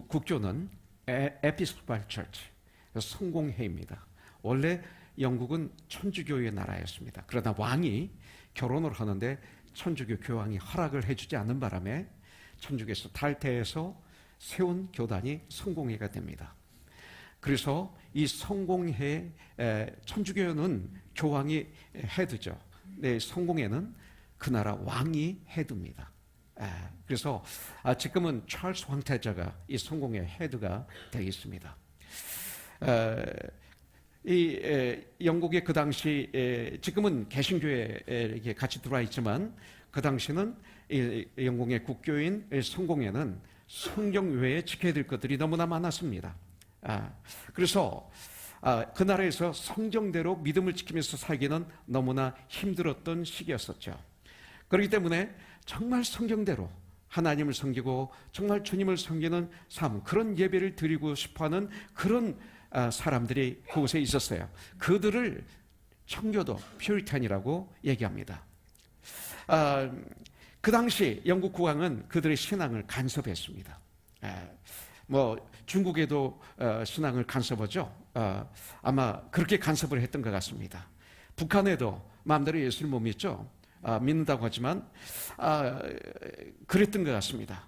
국교는 에피스코팔 처치, 성공회입니다. 원래 영국은 천주교의 나라였습니다. 그러나 왕이 결혼을 하는데 천주교 교황이 허락을 해주지 않는 바람에 천주교에서 탈퇴해서 세운 교단이 성공회가 됩니다. 그래서 이 성공회, 천주교는 교황이 헤드죠. 네, 성공회는 그 나라 왕이 헤드입니다. 그래서 지금은 찰스 황태자가 이 성공회 헤드가 되어 있습니다. 이 영국의 그 당시 지금은 개신교에 같이 들어와 있지만 그 당시는 이 영국의 국교인 성공회는 성경 외에 지켜야 될 것들이 너무나 많았습니다. 그래서 그 나라에서 성경대로 믿음을 지키면서 살기는 너무나 힘들었던 시기였었죠. 그렇기 때문에 정말 성경대로 하나님을 섬기고 정말 주님을 섬기는 삶, 그런 예배를 드리고 싶어하는 그런 사람들이 그곳에 있었어요. 그들을 청교도, 퓨리탄이라고 얘기합니다. 그 당시 영국 국왕은 그들의 신앙을 간섭했습니다. 중국에도 신앙을 간섭하죠. 아마 그렇게 간섭을 했던 것 같습니다. 북한에도 마음대로 예수를 못 믿죠. 믿는다고 하지만 그랬던 것 같습니다.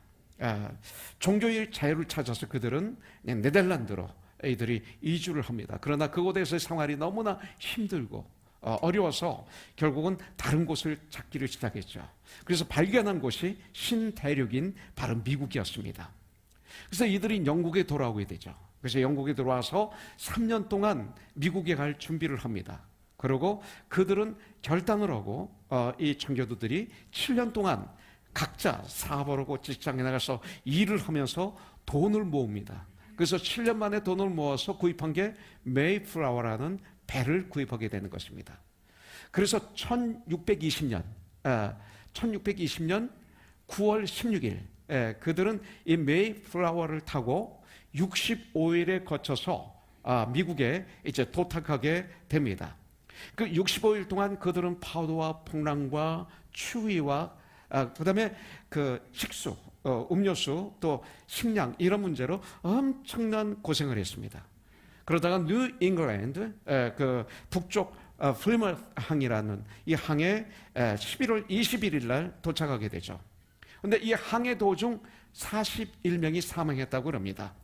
종교의 자유를 찾아서 그들은 네덜란드로 이들이 이주를 합니다. 그러나 그곳에서의 생활이 너무나 힘들고 어려워서 결국은 다른 곳을 찾기를 시작했죠. 그래서 발견한 곳이 신대륙인 바로 미국이었습니다. 그래서 이들이 영국에 돌아오게 되죠. 그래서 영국에 들어와서 3년 동안 미국에 갈 준비를 합니다. 그리고 그들은 결단을 하고 이 청교도들이 7년 동안 각자 사업을 하고 직장에 나가서 일을 하면서 돈을 모읍니다. 그래서 7년 만에 돈을 모아서 구입한 게 메이플라워라는 배를 구입하게 되는 것입니다. 그래서 1620년 9월 16일 그들은 이 메이플라워를 타고 65일에 거쳐서 미국에 이제 도착하게 됩니다. 그 65일 동안 그들은 파도와 풍랑과 추위와 그다음에 그 식수, 음료수, 또 식량 이런 문제로 엄청난 고생을 했습니다. 그러다가 뉴 잉글랜드 그 북쪽 플리머스 항이라는 이 항에 11월 21일 날 도착하게 되죠. 그런데 이 항해 도중 41명이 사망했다고 합니다.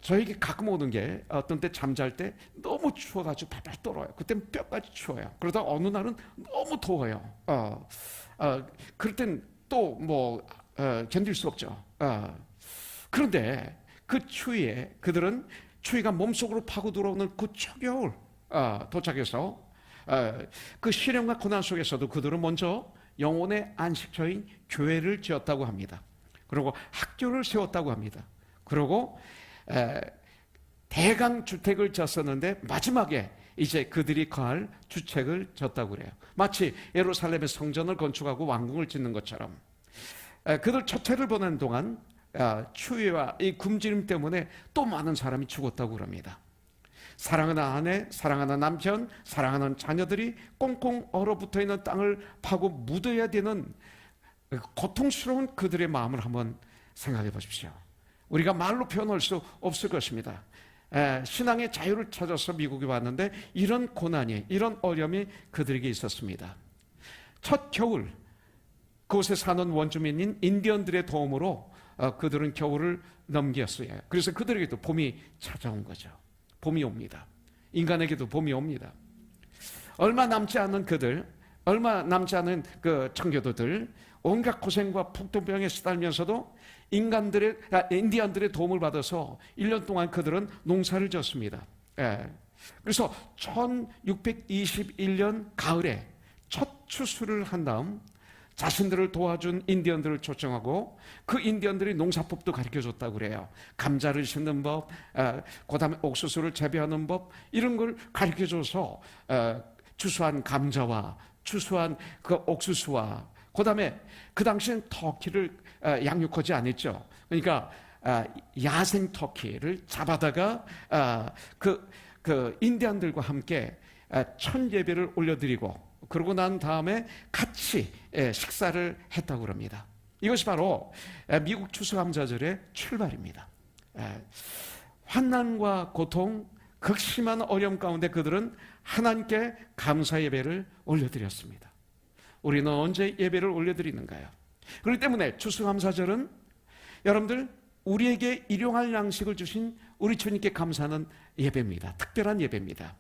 저에게 가끔 오는 게 어떤 때 잠잘 때 너무 추워가지고 발발 떨어요. 그때는 뼈까지 추워요. 그러다 어느 날은 너무 더워요. 그럴 땐 또 견딜 수 없죠. 그런데 그 추위에 그들은 추위가 몸속으로 파고 들어오는 그 초겨울 도착해서 그 시련과 고난 속에서도 그들은 먼저 영혼의 안식처인 교회를 지었다고 합니다. 그리고 학교를 세웠다고 합니다. 그리고 대강 주택을 지었었는데 마지막에 이제 그들이 거할 주택을 지었다고 그래요. 마치 예루살렘의 성전을 건축하고 왕궁을 짓는 것처럼 그들 첫 해를 보낸 동안 추위와 이 굶주림 때문에 또 많은 사람이 죽었다고 합니다. 사랑하는 아내, 사랑하는 남편, 사랑하는 자녀들이 꽁꽁 얼어붙어 있는 땅을 파고 묻어야 되는 고통스러운 그들의 마음을 한번 생각해 보십시오. 우리가 말로 표현할 수 없을 것입니다. 신앙의 자유를 찾아서 미국에 왔는데 이런 고난이, 이런 어려움이 그들에게 있었습니다. 첫 겨울 그곳에 사는 원주민인 인디언들의 도움으로 그들은 겨울을 넘겼어요. 그래서 그들에게도 봄이 찾아온 거죠. 봄이 옵니다. 인간에게도 봄이 옵니다. 얼마 남지 않은 그들 얼마 남지 않은 그 청교도들 온갖 고생과 풍토병에 시달면서도 인디안들의 도움을 받아서 1년 동안 그들은 농사를 지었습니다. 그래서 1621년 가을에 첫 추수를 한 다음 자신들을 도와준 인디언들을 초청하고 그 인디언들이 농사법도 가르쳐줬다고 그래요. 감자를 심는 법, 그 다음에 옥수수를 재배하는 법, 이런 걸 가르쳐줘서 추수한 감자와 추수한 그 옥수수와 그 다음에 그 당시엔 터키를 양육하지 않았죠. 그러니까 야생 터키를 잡아다가 그 인디언들과 함께 천 예배를 올려드리고 그러고 난 다음에 같이 식사를 했다고 합니다. 이것이 바로 미국 추수감사절의 출발입니다. 환난과 고통, 극심한 어려움 가운데 그들은 하나님께 감사 예배를 올려드렸습니다. 우리는 언제 예배를 올려드리는가요? 그렇기 때문에 추수감사절은 여러분들 우리에게 일용할 양식을 주신 우리 주님께 감사하는 예배입니다. 특별한 예배입니다.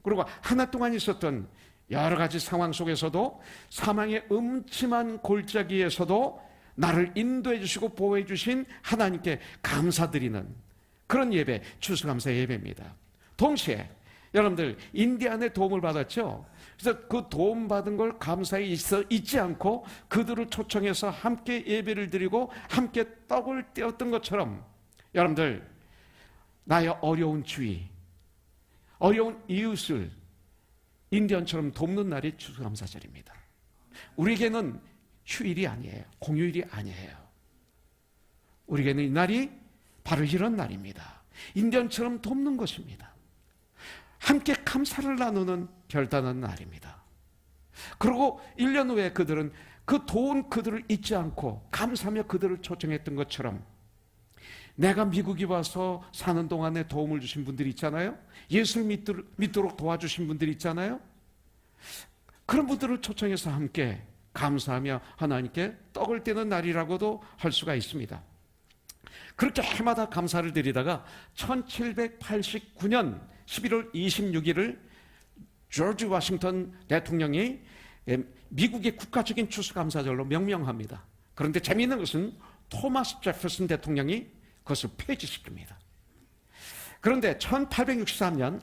그리고 한 해 동안 있었던 여러 가지 상황 속에서도 사망의 음침한 골짜기에서도 나를 인도해 주시고 보호해 주신 하나님께 감사드리는 그런 예배, 추수감사 예배입니다. 동시에 여러분들 인디안의 도움을 받았죠. 그래서 그 도움받은 걸 감사히 잊지 않고 그들을 초청해서 함께 예배를 드리고 함께 떡을 떼었던 것처럼 여러분들 나의 어려운 주위, 어려운 이웃을 인디언처럼 돕는 날이 추수감사절입니다. 우리에게는 휴일이 아니에요. 공휴일이 아니에요. 우리에게는 이 날이 바로 이런 날입니다. 인디언처럼 돕는 것입니다. 함께 감사를 나누는 별다른 날입니다. 그리고 1년 후에 그들은 그 도운 그들을 잊지 않고 감사하며 그들을 초청했던 것처럼 내가 미국에 와서 사는 동안에 도움을 주신 분들이 있잖아요. 예수를 믿도록 도와주신 분들이 있잖아요. 그런 분들을 초청해서 함께 감사하며 하나님께 떡을 떼는 날이라고도 할 수가 있습니다. 그렇게 해마다 감사를 드리다가 1789년 11월 26일을 조지 워싱턴 대통령이 미국의 국가적인 추수감사절로 명명합니다. 그런데 재미있는 것은 토마스 제퍼슨 대통령이 그것을 폐지시킵니다. 그런데 1863년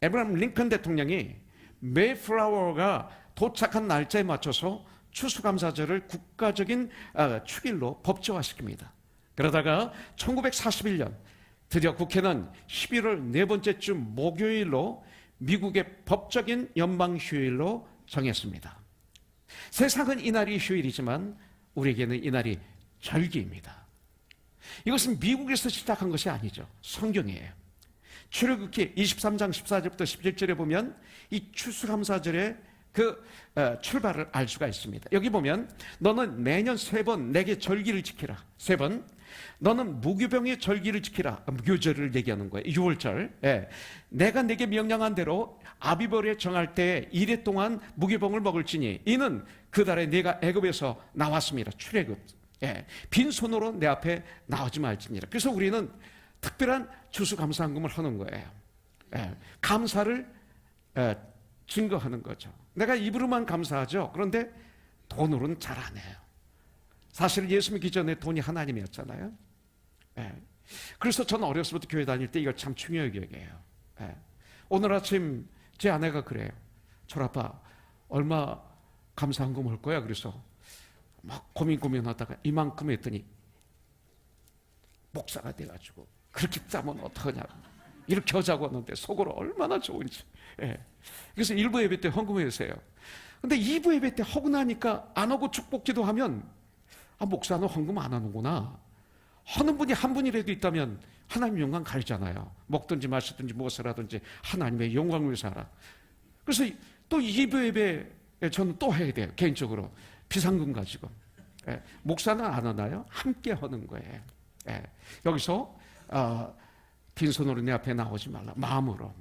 에브라함 링컨 대통령이 메이플라워가 도착한 날짜에 맞춰서 추수감사절을 국가적인 축일로 법제화시킵니다. 그러다가 1941년 드디어 국회는 11월 네 번째 주 목요일로 미국의 법적인 연방휴일로 정했습니다. 세상은 이날이 휴일이지만 우리에게는 이날이 절기입니다. 이것은 미국에서 시작한 것이 아니죠. 성경이에요. 출애굽기 23장 14절부터 17절에 보면 이 추수감사절의 그 출발을 알 수가 있습니다. 여기 보면 너는 매년 3번 내게 절기를 지키라. 3번 너는 무교병의 절기를 지키라. 무교절을 얘기하는 거예요. 6월절. 내가 내게 명령한 대로 아비벌에 정할 때 1회 동안 무교병을 먹을지니 이는 그 달에 내가 애굽에서 나왔습니다. 출애굽. 빈손으로 내 앞에 나오지 말지니라. 그래서 우리는 특별한 추수감사헌금을 하는 거예요. 감사를 증거하는 거죠. 내가 입으로만 감사하죠. 그런데 돈으로는 잘 안 해요. 사실 예수 믿기 전에 돈이 하나님이었잖아요. 그래서 저는 어렸을 때부터 교회 다닐 때 이걸 참 중요하게 여겨요. 오늘 아침 제 아내가 그래요. 철아빠 얼마 감사헌금 할 거야? 그래서 막 고민하다가 이만큼 했더니 목사가 돼가지고 그렇게 짜면 어떡하냐고 이렇게 하자고 하는데 속으로 얼마나 좋은지. 그래서 1부 예배 때 헌금했어요. 근데 2부 예배 때 하고 나니까 안 하고 축복기도 하면 목사는 헌금 안 하는구나. 하는 분이 한 분이라도 있다면 하나님 영광 가리잖아요. 먹든지 마시든지 무엇을 하든지 하나님의 영광을 위해서 하라. 그래서 또 2부 예배에 저는 또 해야 돼요. 개인적으로 비상금 가지고. 목사는 안 하나요? 함께 하는 거예요. 여기서 빈손으로 내 앞에 나오지 말라. 마음으로,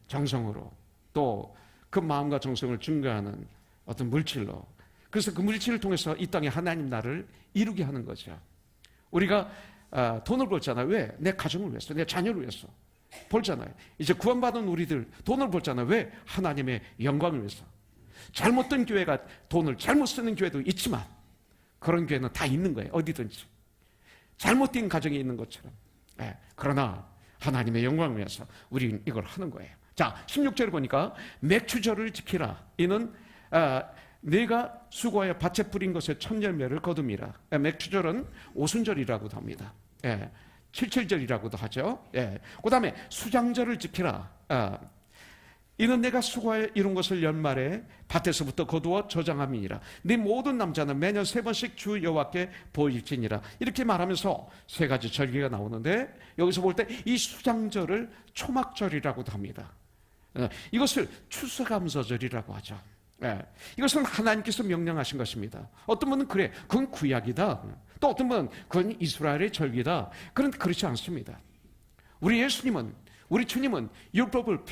정성으로, 또 그 마음과 정성을 증거하는 어떤 물질로. 그래서 그 물질을 통해서 이 땅에 하나님 나라를 이루게 하는 거죠. 우리가 돈을 벌잖아요. 왜? 내 가정을 위해서, 내 자녀를 위해서 벌잖아요. 이제 구원받은 우리들 돈을 벌잖아요. 왜? 하나님의 영광을 위해서. 잘못된 교회가 돈을 잘못 쓰는 교회도 있지만 그런 교회는 다 있는 거예요. 어디든지. 잘못된 가정이 있는 것처럼. 예, 그러나 하나님의 영광을 위해서 우리는 이걸 하는 거예요. 자, 16절을 보니까 맥추절을 지키라. 이는 네가 수고하여 밭에 뿌린 것의 첫 열매를 거둠이라. 맥추절은 오순절이라고도 합니다. 예, 칠칠절이라고도 하죠. 예, 그 다음에 수장절을 지키라. 이는 내가 수고하여 이룬 것을 연말에 밭에서부터 거두어 저장함이니라. 네 모든 남자는 매년 3번씩 주 여호와께 보일지니라. 이렇게 말하면서 3가지 절기가 나오는데 여기서 볼 때 이 수장절을 초막절이라고도 합니다. 이것을 추수감사절이라고 하죠. 이것은 하나님께서 명령하신 것입니다. 어떤 분은 그래, 그건 구약이다. 또 어떤 분은 그건 이스라엘의 절기다. 그런데 그렇지 않습니다. 우리 예수님은, 우리 주님은 율법을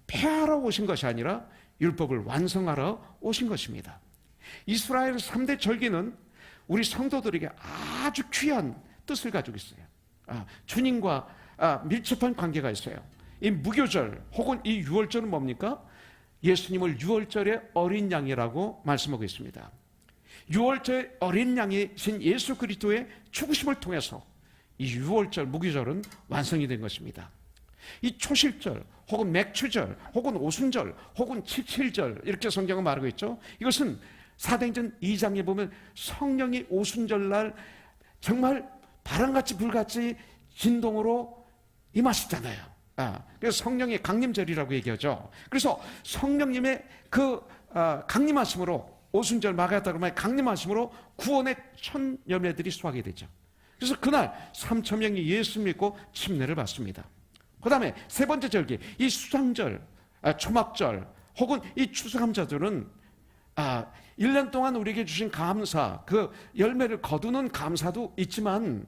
폐하러 오신 것이 아니라 율법을 완성하러 오신 것입니다. 이스라엘 3대 절기는 우리 성도들에게 아주 귀한 뜻을 가지고 있어요. 주님과 밀접한 관계가 있어요. 이 무교절 혹은 이 유월절은 뭡니까? 예수님을 유월절의 어린 양이라고 말씀하고 있습니다. 유월절의 어린 양이신 예수 그리스도의 죽으심을 통해서 이 유월절 무교절은 완성이 된 것입니다. 이 초실절 혹은 맥추절 혹은 오순절 혹은 칠칠절 이렇게 성경은 말하고 있죠. 이것은 사도행전 2장에 보면 성령이 오순절날 정말 바람같이 불같이 진동으로 임하시잖아요. 그래서 성령의 강림절이라고 얘기하죠. 그래서 성령님의 그 강림하심으로 오순절 마가다로마의 강림하심으로 구원의 첫 열매들이 수확이 되죠. 그래서 그날 3,000명이 예수 믿고 침례를 받습니다. 그 다음에 3번째 절기, 이 수장절, 초막절 혹은 이 추수감사절은 1년 동안 우리에게 주신 감사, 그 열매를 거두는 감사도 있지만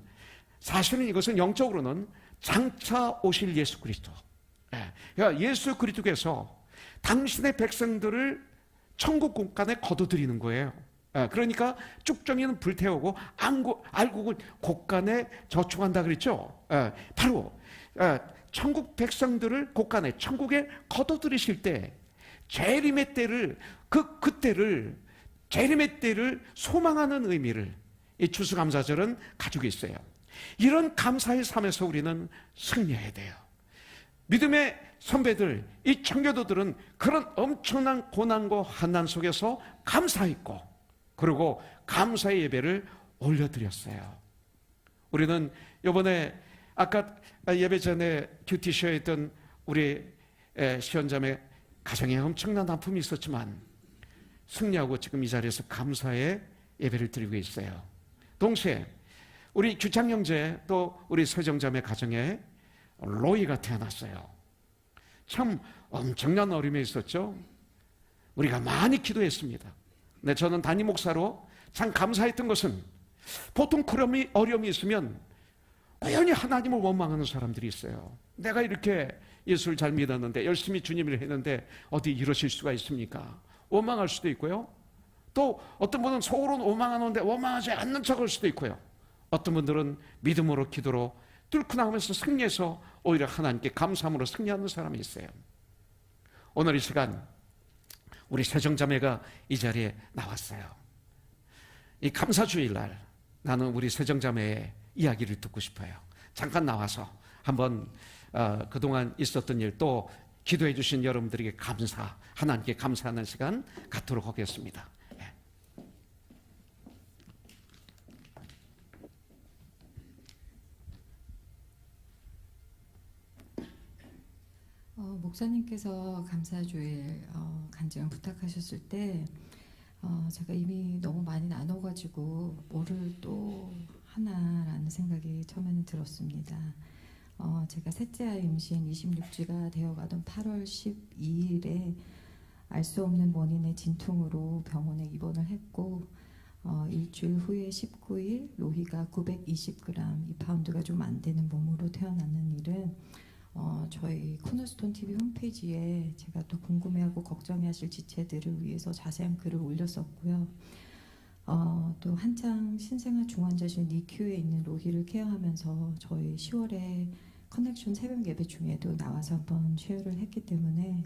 사실은 이것은 영적으로는 장차 오실 예수 그리스도, 그러니까 예수 그리스도께서 당신의 백성들을 천국 곳간에 거둬들이는 거예요. 그러니까 쭉정이는 불태우고 알곡은 곳간에 저축한다 그랬죠. 바로 천국 백성들을 곳간에 천국에 거둬들이실 때 재림의 때를 그때를 재림의 때를 소망하는 의미를 이 추수감사절은 가지고 있어요. 이런 감사의 삶에서 우리는 승리해야 돼요. 믿음의 선배들, 이 청교도들은 그런 엄청난 고난과 환난 속에서 감사했고 그리고 감사의 예배를 올려드렸어요. 우리는 이번에 아까 예배 전에 큐티쇼에 있던 우리 시원자매 가정에 엄청난 아픔이 있었지만 승리하고 지금 이 자리에서 감사의 예배를 드리고 있어요. 동시에 우리 규창 형제 또 우리 서정자매 가정에 로이가 태어났어요. 참 엄청난 어려움이 있었죠. 우리가 많이 기도했습니다. 근데 저는 담임 목사로 참 감사했던 것은 보통 그런 어려움이 있으면 꾸준히 하나님을 원망하는 사람들이 있어요. 내가 이렇게 예수를 잘 믿었는데 열심히 주님을 했는데 어디 이러실 수가 있습니까? 원망할 수도 있고요. 또 어떤 분은 속으로는 원망하는데 원망하지 않는 척할 수도 있고요. 어떤 분들은 믿음으로 기도로 뚫고 나오면서 승리해서 오히려 하나님께 감사함으로 승리하는 사람이 있어요. 오늘 이 시간 우리 세정자매가 이 자리에 나왔어요. 이 감사주일날 나는 우리 세정자매의 이야기를 듣고 싶어요. 잠깐 나와서 한번 그동안 있었던 일 또 기도해 주신 여러분들에게 감사, 하나님께 감사하는 시간 갖도록 하겠습니다. 목사님께서 감사주일 간증을 부탁하셨을 때 제가 이미 너무 많이 나눠가지고 뭐를 또 하나라는 생각이 처음에는 들었습니다. 제가 셋째 아이 임신 26주가 되어가던 8월 12일에 알 수 없는 원인의 진통으로 병원에 입원을 했고 일주일 후에 19일 로희가 920g, 2파운드가 좀 안 되는 몸으로 태어나는 일은 저희 코너스톤 TV 홈페이지에 제가 또 궁금해하고 걱정해하실 지체들을 위해서 자세한 글을 올렸었고요. 또 한창 신생아 중환자실 NICU에 있는 로희를 케어하면서 저희 10월에 커넥션 새벽 예배 중에도 나와서 한번 쉐어를 했기 때문에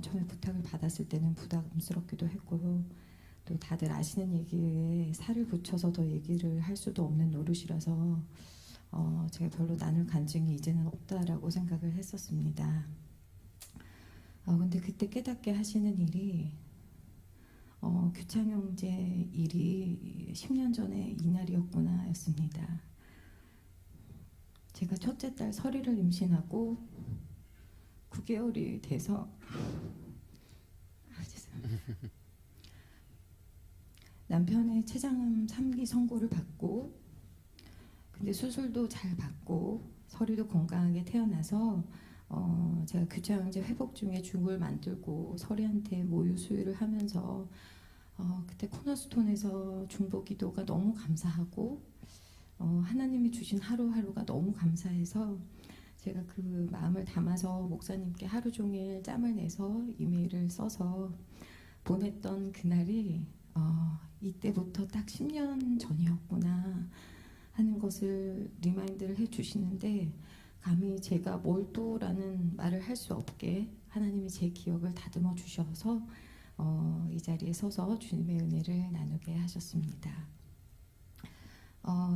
처음에 부탁을 받았을 때는 부담스럽기도 했고요. 또 다들 아시는 얘기에 살을 붙여서 더 얘기를 할 수도 없는 노릇이라서 제가 별로 나눌 간증이 이제는 없다라고 생각을 했었습니다. 근데 그때 깨닫게 하시는 일이 규창 형제 일이 10년 전에 이날이었구나 였습니다. 제가 첫째 딸 설이를 임신하고 9개월이 돼서 남편의 췌장암 3기 선고를 받고 근데 수술도 잘 받고 설이도 건강하게 태어나서 제가 규창 형제 회복 중에 죽을 만들고 설이한테 모유 수유를 하면서 그때 코너스톤에서 중보 기도가 너무 감사하고 하나님이 주신 하루하루가 너무 감사해서 제가 그 마음을 담아서 목사님께 하루 종일 짬을 내서 이메일을 써서 보냈던 그날이 이때부터 딱 10년 전이었구나 하는 것을 리마인드를 해주시는데 감히 제가 몰두라는 말을 할 수 없게 하나님이 제 기억을 다듬어 주셔서 이 자리에 서서 주님의 은혜를 나누게 하셨습니다.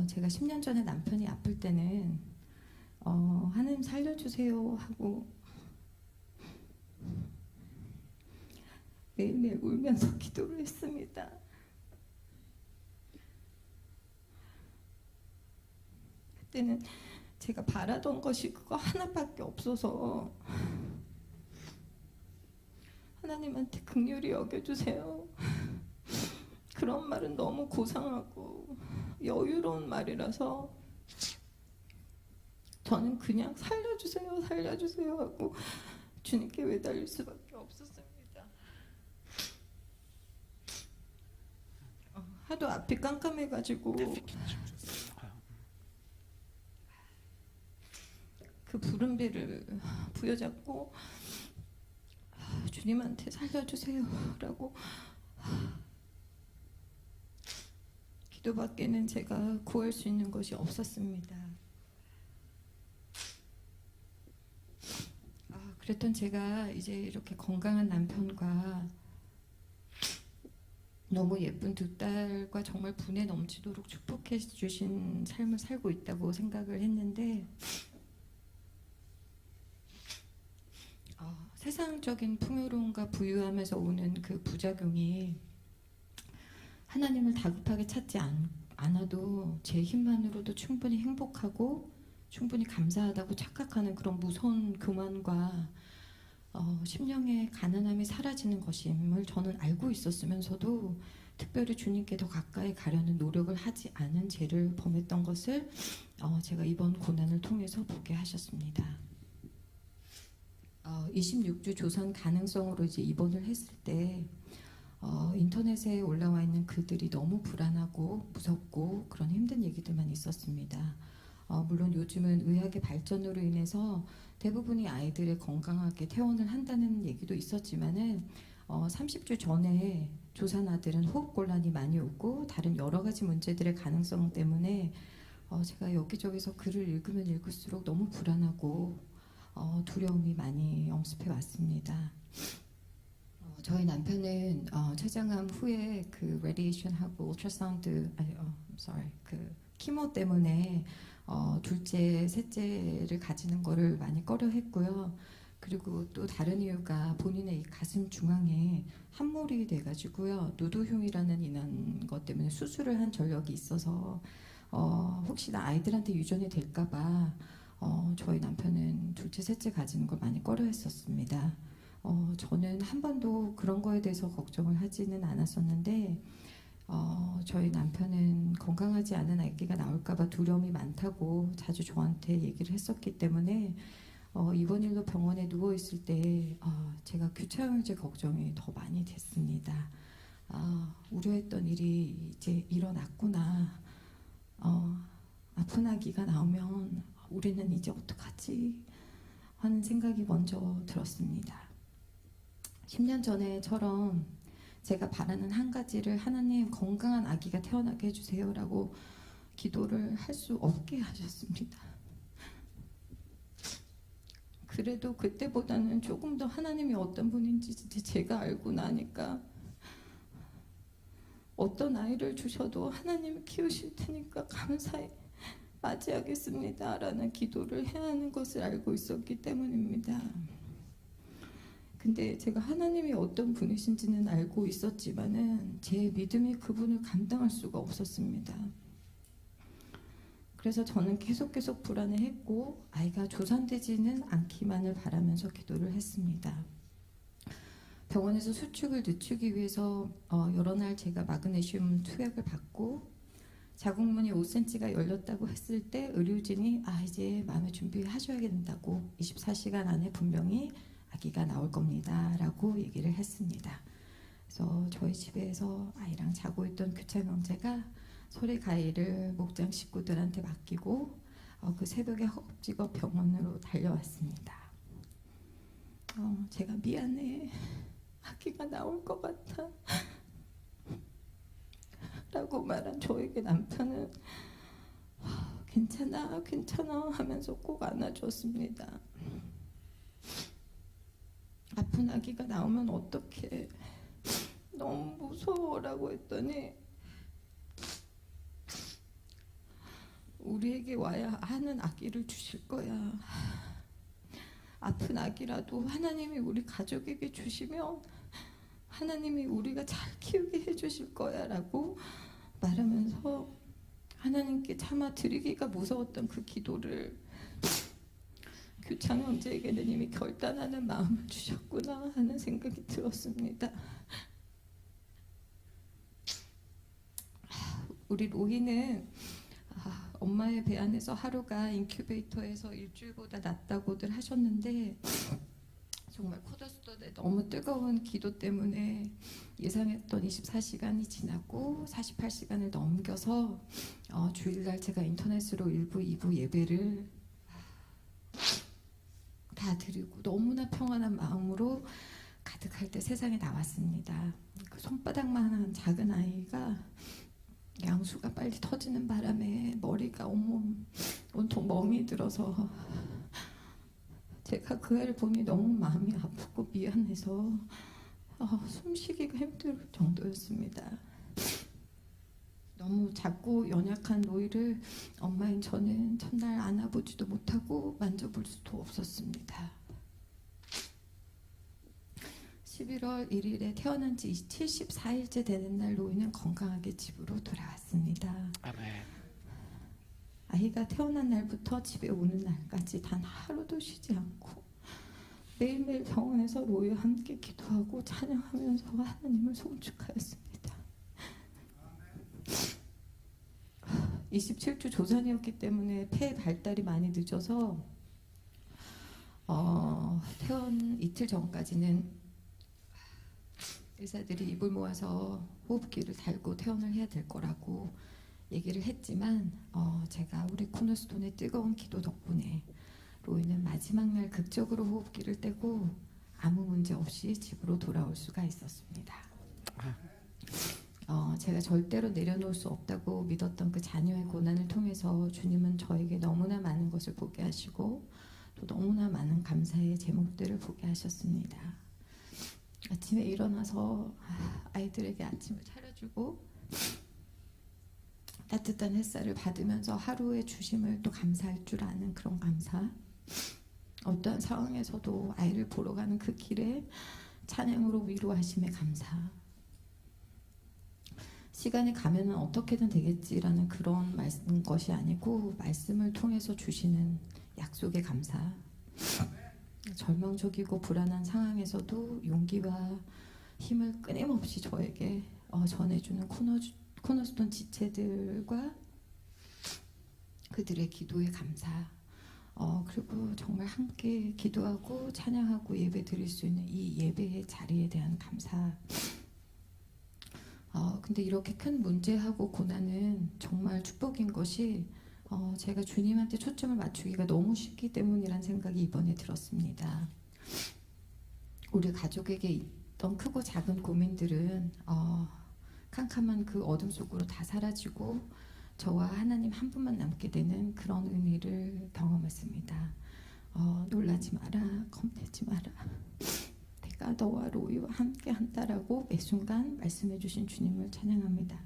제가 10년 전에 남편이 아플 때는 하나님 살려주세요 하고 매일매일 울면서 기도를 했습니다. 그때는 제가 바라던 것이 그거 하나밖에 없어서 하나님한테 긍휼히 여겨주세요. 그런 말은 너무 고상하고 여유로운 말이라서 저는 그냥 살려주세요, 살려주세요 하고 주님께 매달릴 수밖에 없었습니다. 하도 앞이 깜깜해가지고 그 부름배를 부여잡고 주님한테 살려주세요라고 기도밖에는 제가 구할 수 있는 것이 없었습니다. 그랬던 제가 이제 이렇게 건강한 남편과 너무 예쁜 두 딸과 정말 분에 넘치도록 축복해 주신 삶을 살고 있다고 생각을 했는데 세상적인 풍요로움과 부유함에서 오는 그 부작용이 하나님을 다급하게 찾지 않아도 제 힘만으로도 충분히 행복하고 충분히 감사하다고 착각하는 그런 무서운 교만과 심령의 가난함이 사라지는 것임을 저는 알고 있었으면서도 특별히 주님께 더 가까이 가려는 노력을 하지 않은 죄를 범했던 것을 제가 이번 고난을 통해서 보게 하셨습니다. 26주 조선 가능성으로 이제 입원을 했을 때 인터넷에 올라와 있는 글들이 너무 불안하고 무섭고 그런 힘든 얘기들만 있었습니다. 물론 요즘은 의학의 발전으로 인해서 대부분이 아이들의 건강하게 퇴원을 한다는 얘기도 있었지만은 30주 전에 조산 아들은 호흡곤란이 많이 오고 다른 여러 가지 문제들의 가능성 때문에 제가 여기저기서 글을 읽으면 읽을수록 너무 불안하고 두려움이 많이 엄습해 왔습니다. 저희 남편은 췌장암 후에 그 레디에이션하고 울트라사운드 그 키모 때문에 둘째, 셋째를 가지는 거를 많이 꺼려했고요. 그리고 또 다른 이유가 본인의 이 가슴 중앙에 함몰이 돼가지고요. 누두흉이라는 이런 것 때문에 수술을 한 전력이 있어서 혹시나 아이들한테 유전이 될까봐 저희 남편은 둘째, 셋째 가지는 걸 많이 꺼려했었습니다. 저는 한 번도 그런 거에 대해서 걱정을 하지는 않았었는데 저희 남편은 건강하지 않은 아기가 나올까봐 두려움이 많다고 자주 저한테 얘기를 했었기 때문에 이번 일로 병원에 누워 있을 때 제가 규창형제 걱정이 더 많이 됐습니다. 우려했던 일이 이제 일어났구나. 아픈 아기가 나오면 우리는 이제 어떡하지 하는 생각이 먼저 들었습니다. 10년 전에처럼 제가 바라는 한 가지를 하나님 건강한 아기가 태어나게 해주세요라고 기도를 할 수 없게 하셨습니다. 그래도 그때보다는 조금 더 하나님이 어떤 분인지 이제 제가 알고 나니까 어떤 아이를 주셔도 하나님이 키우실 테니까 감사히 맞이하겠습니다 라는 기도를 해야 하는 것을 알고 있었기 때문입니다. 근데 제가 하나님이 어떤 분이신지는 알고 있었지만은 제 믿음이 그분을 감당할 수가 없었습니다. 그래서 저는 계속 불안해했고 아이가 조산되지는 않기만을 바라면서 기도를 했습니다. 병원에서 수축을 늦추기 위해서 여러 날 제가 마그네슘 투약을 받고 자궁문이 5cm가 열렸다고 했을 때 의료진이 이제 마음의 준비하셔야 된다고 24시간 안에 분명히 아기가 나올 겁니다 라고 얘기를 했습니다. 그래서 저희 집에서 아이랑 자고 있던 규찬 형제가 소리 가위를 목장 식구들한테 맡기고 그 새벽에 허겁지겁 병원으로 달려왔습니다. 제가 미안해, 아기가 나올 것 같아 라고 말한 저에게 남편은 괜찮아 하면서 꼭 안아줬습니다. 아픈 아기가 나오면 어떡해, 너무 무서워라고 했더니 우리에게 와야 하는 아기를 주실 거야. 아픈 아기라도 하나님이 우리 가족에게 주시면 하나님이 우리가 잘 키우게 해주실 거야 라고 말하면서 하나님께 차마 드리기가 무서웠던 그 기도를 규찬 형제에게는 이미 결단하는 마음을 주셨구나 하는 생각이 들었습니다. 우리 로이는 엄마의 배 안에서 하루가 인큐베이터에서 일주일보다 낫다고들 하셨는데 정말 코더스턴의 너무 뜨거운 기도 때문에 예상했던 24시간이 지나고 48시간을 넘겨서 주일날 제가 인터넷으로 1부, 2부 예배를 다 드리고 너무나 평안한 마음으로 가득할 때 세상에 나왔습니다. 그 손바닥만한 작은 아이가 양수가 빨리 터지는 바람에 머리가 온통 멍이 들어서 제가 그 애를 보니 너무 마음이 아프고 미안해서 숨쉬기가 힘들 정도였습니다. 너무 작고 연약한 로이를 엄마인 저는 첫날 안아보지도 못하고 만져볼 수도 없었습니다. 11월 1일에 태어난 지 74일째 되는 날 로이는 건강하게 집으로 돌아왔습니다. 아멘. 아이가 태어난 날부터 집에 오는 날까지 단 하루도 쉬지 않고 매일매일 병원에서 로이와 함께 기도하고 찬양하면서 하나님을 송축하였습니다. 27주 조산이었기 때문에 폐 발달이 많이 늦어서 태어난 이틀 전까지는 의사들이 입을 모아서 호흡기를 달고 퇴원을 해야 될 거라고 얘기를 했지만 제가 우리 코너스톤의 뜨거운 기도 덕분에 로이는 마지막 날 극적으로 호흡기를 떼고 아무 문제 없이 집으로 돌아올 수가 있었습니다. 제가 절대로 내려놓을 수 없다고 믿었던 그 자녀의 고난을 통해서 주님은 저에게 너무나 많은 것을 보게 하시고 또 너무나 많은 감사의 제목들을 보게 하셨습니다. 아침에 일어나서 아이들에게 아침을 차려주고 따뜻한 햇살을 받으면서 하루의 주심을 또 감사할 줄 아는 그런 감사, 어떠한 상황에서도 아이를 보러 가는 그 길에 찬양으로 위로하심의 감사, 시간이 가면은 어떻게든 되겠지라는 그런 것이 아니고 말씀을 통해서 주시는 약속의 감사, 절망적이고 불안한 상황에서도 용기와 힘을 끊임없이 저에게 전해주는 코너스톤 지체들과 그들의 기도의 감사, 그리고 정말 함께 기도하고 찬양하고 예배 드릴 수 있는 이 예배의 자리에 대한 감사. 근데 이렇게 큰 문제하고 고난은 정말 축복인 것이 제가 주님한테 초점을 맞추기가 너무 쉽기 때문이란 생각이 이번에 들었습니다. 우리 가족에게 있던 크고 작은 고민들은 캄캄한 그 어둠 속으로 다 사라지고 저와 하나님 한 분만 남게 되는 그런 은혜를 경험했습니다. 놀라지 마라, 겁내지 마라. 내가 너와 로이와 함께 한다라고 매 순간 말씀해 주신 주님을 찬양합니다.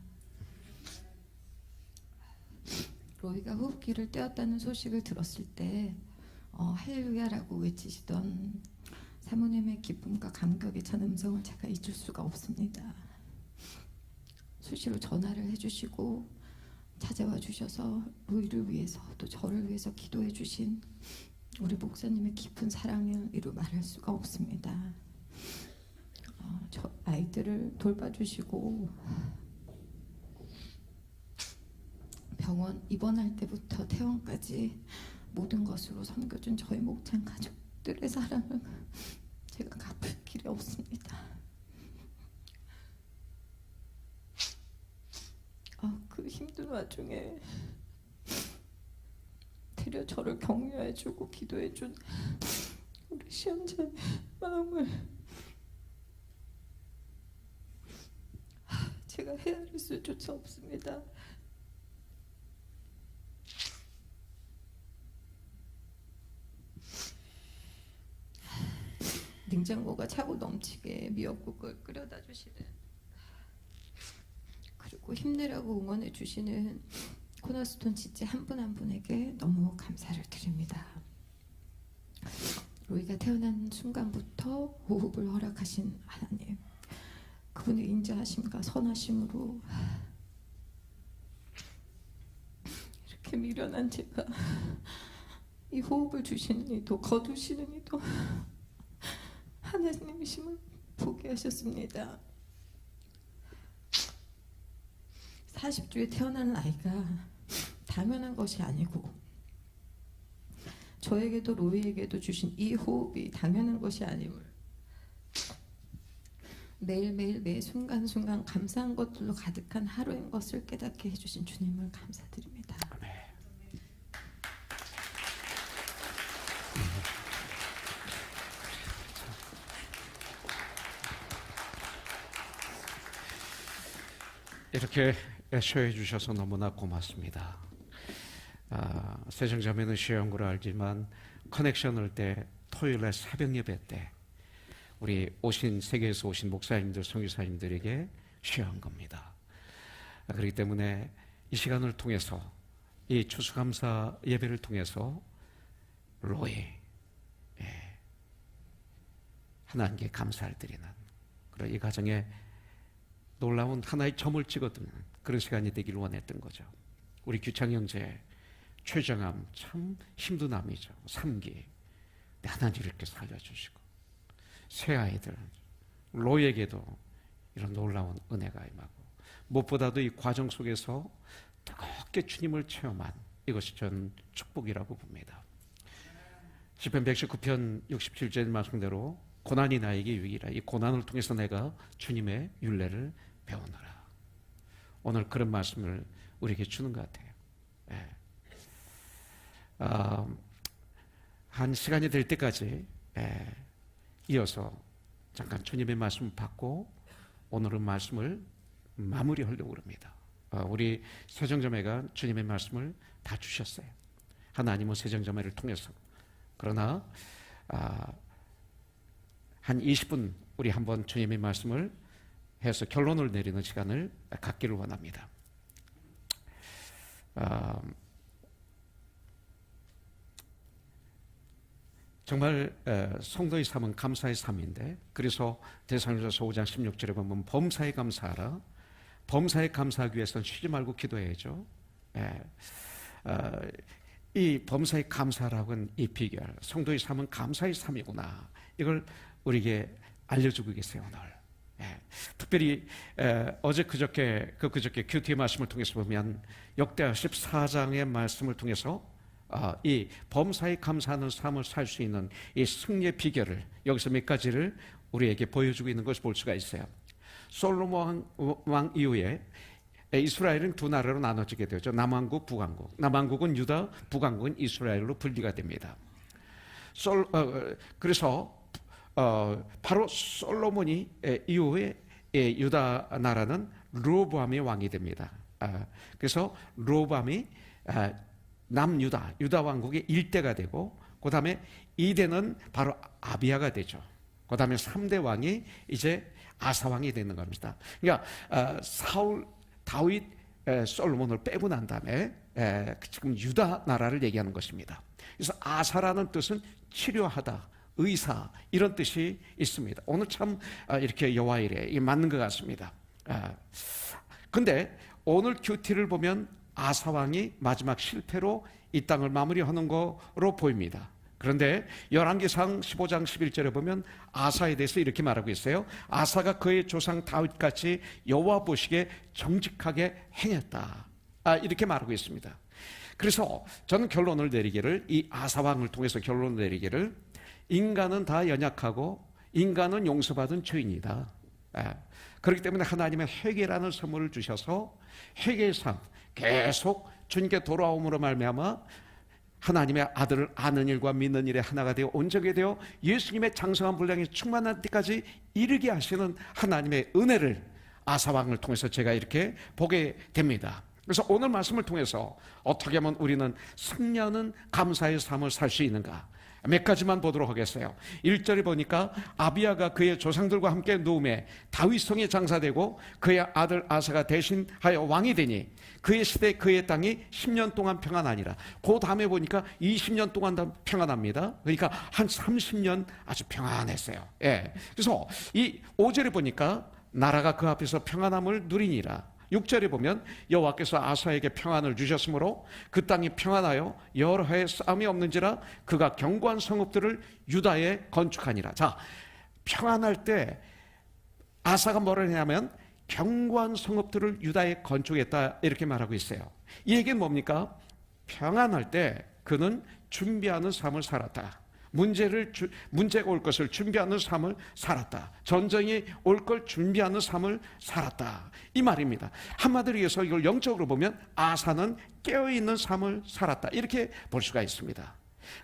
로이가 호흡기를 떼었다는 소식을 들었을 때 할렐루야라고 외치시던 사모님의 기쁨과 감격에 찬 음성을 제가 잊을 수가 없습니다. 수시로 전화를 해주시고 찾아와 주셔서 로이를 위해서 또 저를 위해서 기도해 주신 우리 목사님의 깊은 사랑을 이루 말할 수가 없습니다. 저 아이들을 돌봐주시고 병원 입원할 때부터 퇴원까지 모든 것으로 섬겨준 저희 목장 가족들의 사랑을 제가 갚을 길이 없습니다. 그 힘든 와중에 되려 저를 격려해주고 기도해준 우리 시연자의 마음을 제가 헤아릴 수조차 없습니다. 냉장고가 차고 넘치게 미역국을 끓여다 주시는, 그리고 힘내라고 응원해 주시는 코너스톤 지체 한 분 한 분에게 너무 감사를 드립니다. 로이가 태어난 순간부터 호흡을 허락하신 하나님, 그분의 인자하심과 선하심으로 이렇게 미련한 제가 이 호흡을 주시는 이도 거두시는 이도 하나님이심을 보게 하셨습니다. 40주에 태어나는 아이가 당연한 것이 아니고 저에게도 로이에게도 주신 이 호흡이 당연한 것이 아님을 매일매일 매 순간순간 감사한 것들로 가득한 하루인 것을 깨닫게 해주신 주님을 감사드립니다. 이렇게 쇼해 주셔서 너무나 고맙습니다. 세정자매는 쉬운 걸 알지만 커넥션을 때 토요일날 새벽 예배 때 우리 세계에서 오신 목사님들, 선교사님들에게 쉬운 겁니다. 그렇기 때문에 이 시간을 통해서, 이 추수감사 예배를 통해서 로이 하나님께 감사를 드리는 그런 이 가정에 놀라운 하나의 점을 찍어두는 그런 시간이 되기를 원했던 거죠. 우리 규창 형제, 최정암 참 힘든 암이죠. 3기. 하나님 이렇게 살려주시고 새 아이들 로이에게도 이런 놀라운 은혜가 임하고 무엇보다도 이 과정 속에서 뜨겁게 주님을 체험한 이것이 전 축복이라고 봅니다. 시편 119편 67절 말씀대로 고난이 나에게 유익이라. 이 고난을 통해서 내가 주님의 율례를 배우노라. 오늘 그런 말씀을 우리에게 주는 것 같아요. 한 시간이 될 때까지 이어서 잠깐 주님의 말씀을 받고 오늘은 말씀을 마무리하려고 합니다. 우리 세정자매가 주님의 말씀을 다 주셨어요. 하나님은 세정자매를 통해서. 그러나 한 20분 우리 한번 주님의 말씀을 해서 결론을 내리는 시간을 갖기를 원합니다. 정말 성도의 삶은 감사의 삶인데, 그래서 데살로니가서 5장 16절에 보면 범사에 감사하라. 범사에 감사하기 위해서는 쉬지 말고 기도해야죠. 이 범사에 감사라고는 이 비결, 성도의 삶은 감사의 삶이구나, 이걸 우리에게 알려주고 계세요. 오늘 특별히 어제 그저께 큐티의 말씀을 통해서 보면 역대하 14장의 말씀을 통해서 이 범사에 감사하는 삶을 살 수 있는 이 승리의 비결을 여기서 몇 가지를 우리에게 보여주고 있는 것을 볼 수가 있어요. 솔로몬 왕 이후에 이스라엘은 두 나라로 나눠지게 되죠. 남왕국, 북왕국. 남왕국은 유다, 북왕국은 이스라엘로 분리가 됩니다. 그래서 바로 솔로몬이 이후에 유다 나라는 르호보암의 왕이 됩니다. 그래서 르호보암이 남유다, 유다 왕국의 일대가 되고 그 다음에 2대는 바로 아비야가 되죠. 그 다음에 3대 왕이 이제 아사왕이 되는 겁니다. 그러니까 사울, 다윗, 솔로몬을 빼고 난 다음에 지금 유다 나라를 얘기하는 것입니다. 그래서 아사라는 뜻은 치료하다, 의사, 이런 뜻이 있습니다. 오늘 참 이렇게 여호와 일에 맞는 것 같습니다. 근데 오늘 큐티를 보면 아사왕이 마지막 실패로 이 땅을 마무리하는 거로 보입니다. 그런데 열왕기상 15장 11절에 보면 아사에 대해서 이렇게 말하고 있어요. 아사가 그의 조상 다윗같이 여호와 보시기에 정직하게 행했다, 이렇게 말하고 있습니다. 그래서 저는 결론을 내리기를, 이 아사왕을 통해서 결론을 내리기를, 인간은 다 연약하고 인간은 용서받은 죄인이다. 그렇기 때문에 하나님의 회개라는 선물을 주셔서 회개의 삶, 계속 주님께 돌아옴으로 말미암아 하나님의 아들을 아는 일과 믿는 일에 하나가 되어 온전하게 되어 예수님의 장성한 분량이 충만할 때까지 이르게 하시는 하나님의 은혜를 아사왕을 통해서 제가 이렇게 보게 됩니다. 그래서 오늘 말씀을 통해서 어떻게 하면 우리는 승리하는 감사의 삶을 살 수 있는가, 몇 가지만 보도록 하겠어요. 1절에 보니까 아비야가 그의 조상들과 함께 누움에 다윗성에 장사되고 그의 아들 아사가 대신하여 왕이 되니 그의 시대 그의 땅이 10년 동안 평안하니라. 그 다음에 보니까 20년 동안 평안합니다. 그러니까 한 30년 아주 평안했어요. 그래서 이 5절에 보니까 나라가 그 앞에서 평안함을 누리니라. 6절에 보면 여호와께서 아사에게 평안을 주셨으므로 그 땅이 평안하여 여러 해의 싸움이 없는지라 그가 견고한 성읍들을 유다에 건축하니라. 자, 평안할 때 아사가 뭐를 했냐면 견고한 성읍들을 유다에 건축했다, 이렇게 말하고 있어요. 이 얘기는 뭡니까? 평안할 때 그는 준비하는 삶을 살았다. 문제가 올 것을 준비하는 삶을 살았다. 전쟁이 올 걸 준비하는 삶을 살았다, 이 말입니다. 한마디로 해서 이걸 영적으로 보면 아사는 깨어있는 삶을 살았다, 이렇게 볼 수가 있습니다.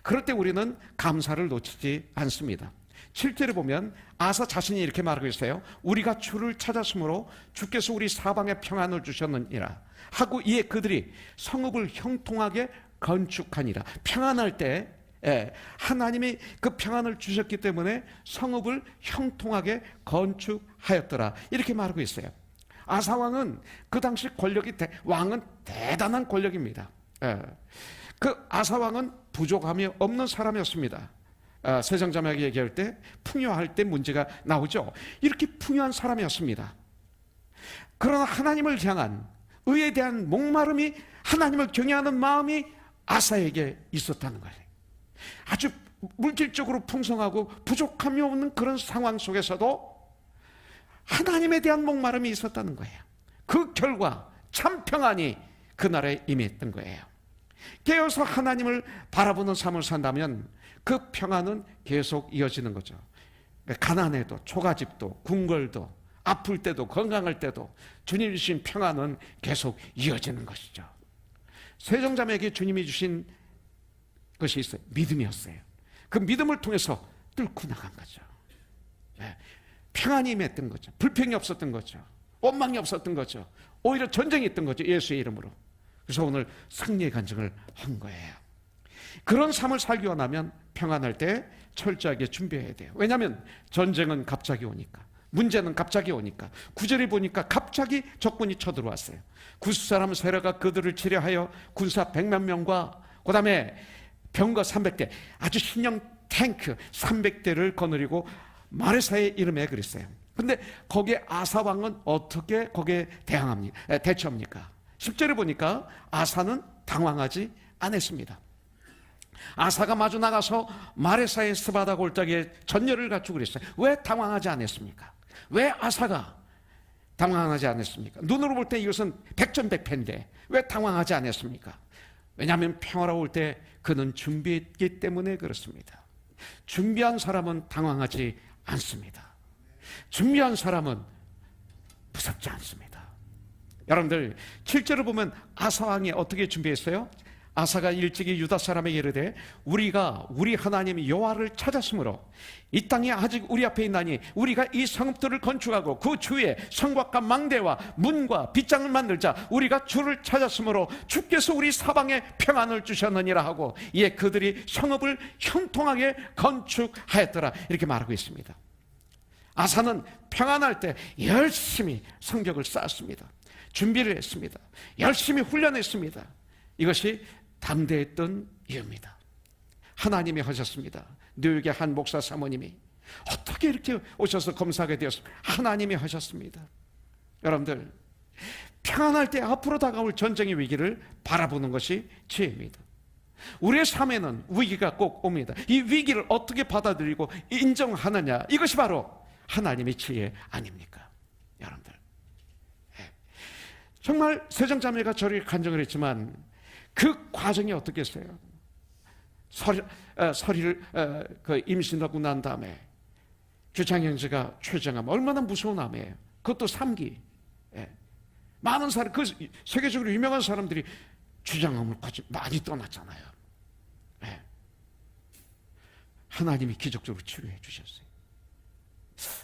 그럴 때 우리는 감사를 놓치지 않습니다. 7절에 보면 아사 자신이 이렇게 말하고 있어요. 우리가 주를 찾았으므로 주께서 우리 사방에 평안을 주셨느니라 하고 이에 그들이 성읍을 형통하게 건축하니라. 평안할 때 하나님이 그 평안을 주셨기 때문에 성읍을 형통하게 건축하였더라, 이렇게 말하고 있어요. 아사왕은 그 당시 왕은 대단한 권력입니다. 그 아사왕은 부족함이 없는 사람이었습니다. 세상자매에게 얘기할 때 풍요할 때 문제가 나오죠. 이렇게 풍요한 사람이었습니다. 그러나 하나님을 향한 의에 대한 목마름이, 하나님을 경외하는 마음이 아사에게 있었다는 거예요. 아주 물질적으로 풍성하고 부족함이 없는 그런 상황 속에서도 하나님에 대한 목마름이 있었다는 거예요. 그 결과 참 평안이 그 나라에 임했던 거예요. 깨어서 하나님을 바라보는 삶을 산다면 그 평안은 계속 이어지는 거죠. 가난해도, 초가집도, 궁궐도, 아플 때도, 건강할 때도 주님 주신 평안은 계속 이어지는 것이죠. 세종자매에게 주님이 주신 것이 있어요. 믿음이었어요. 그 믿음을 통해서 뚫고 나간 거죠. 평안이 임했던 거죠. 불평이 없었던 거죠. 원망이 없었던 거죠. 오히려 전쟁이 있던 거죠, 예수의 이름으로. 그래서 오늘 승리의 간증을 한 거예요. 그런 삶을 살기 원하면 평안할 때 철저하게 준비해야 돼요. 왜냐하면 전쟁은 갑자기 오니까, 문제는 갑자기 오니까. 9절에 보니까 갑자기 적군이 쳐들어왔어요. 구스사람 세라가 그들을 치려하여 군사 100만 명과 그 다음에 병거 300대, 아주 신형 탱크 300대를 거느리고 마레사의 이름에 그랬어요. 근데 거기에 아사왕은 어떻게 거기에 대처합니까? 10절에 보니까 아사는 당황하지 않았습니다. 아사가 마주 나가서 마레사의 스바다 골짜기에 전열을 갖추고 그랬어요. 왜 당황하지 않았습니까? 왜 아사가 당황하지 않았습니까? 눈으로 볼 때 이것은 백전백패인데 왜 당황하지 않았습니까? 왜냐하면 평화로울 때 그는 준비했기 때문에 그렇습니다. 준비한 사람은 당황하지 않습니다. 준비한 사람은 무섭지 않습니다. 여러분들 7절을 보면 아사왕이 어떻게 준비했어요? 아사가 일찍이 유다 사람에게 이르되 우리가 우리 하나님 여호와를 찾았으므로 이 땅이 아직 우리 앞에 있나니 우리가 이 성읍들을 건축하고 그 주위에 성곽과 망대와 문과 빗장을 만들자. 우리가 주를 찾았으므로 주께서 우리 사방에 평안을 주셨느니라 하고, 이에 그들이 성읍을 형통하게 건축하였더라. 이렇게 말하고 있습니다. 아사는 평안할 때 열심히 성벽을 쌓았습니다. 준비를 했습니다. 열심히 훈련했습니다. 이것이 담대했던 이유입니다. 하나님이 하셨습니다. 뉴욕의 한 목사 사모님이 어떻게 이렇게 오셔서 검사하게 되었습니까? 하나님이 하셨습니다. 여러분들, 평안할 때 앞으로 다가올 전쟁의 위기를 바라보는 것이 지혜입니다. 우리의 삶에는 위기가 꼭 옵니다. 이 위기를 어떻게 받아들이고 인정하느냐, 이것이 바로 하나님의 지혜 아닙니까? 여러분들, 정말 세정자매가 저를 간증을 했지만 그 과정이 어떻겠어요? 서리를 임신하고 난 다음에 주창형제가 췌장암, 얼마나 무서운 암이에요. 그것도 3기. 많은 사람, 그 세계적으로 유명한 사람들이 주장암을 많이 떠났잖아요. 하나님이 기적적으로 치료해 주셨어요.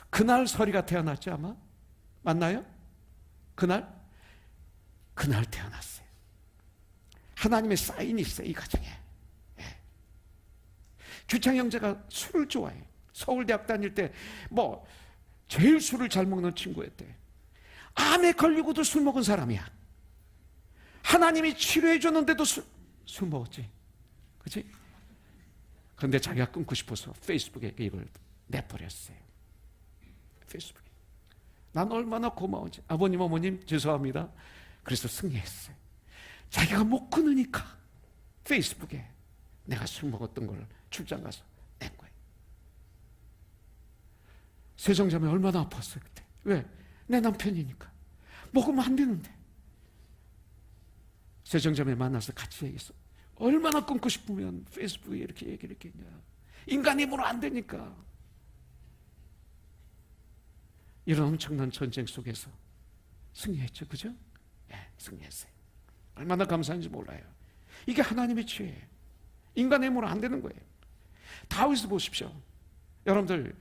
그날 서리가 태어났지 아마? 맞나요? 그날 태어났어요. 하나님의 사인이 있어요, 이 가정에. 주창 형제가 술을 좋아해. 서울대학 다닐 때 제일 술을 잘 먹는 친구였대. 암에 걸리고도 술 먹은 사람이야. 하나님이 치료해 줬는데도 술 먹었지. 그렇지? 그런데 자기가 끊고 싶어서 페이스북에 이걸 내버렸어요. 페이스북에. 난 얼마나 고마운지. 아버님, 어머님 죄송합니다. 그래서 승리했어요. 자기가 못 끊으니까 페이스북에 내가 술 먹었던 걸 출장 가서 낸 거예요. 세정자매 얼마나 아팠어요 그때. 왜? 내 남편이니까. 먹으면 안 되는데. 세정자매 만나서 같이 얘기했어. 얼마나 끊고 싶으면 페이스북에 이렇게 얘기를 했겠냐. 인간의 힘으로 안 되니까. 이런 엄청난 전쟁 속에서 승리했죠. 그죠? 승리했어요. 얼마나 감사한지 몰라요. 이게 하나님의 지혜예요. 인간의 힘으로 안 되는 거예요. 다윗을 보십시오. 여러분들,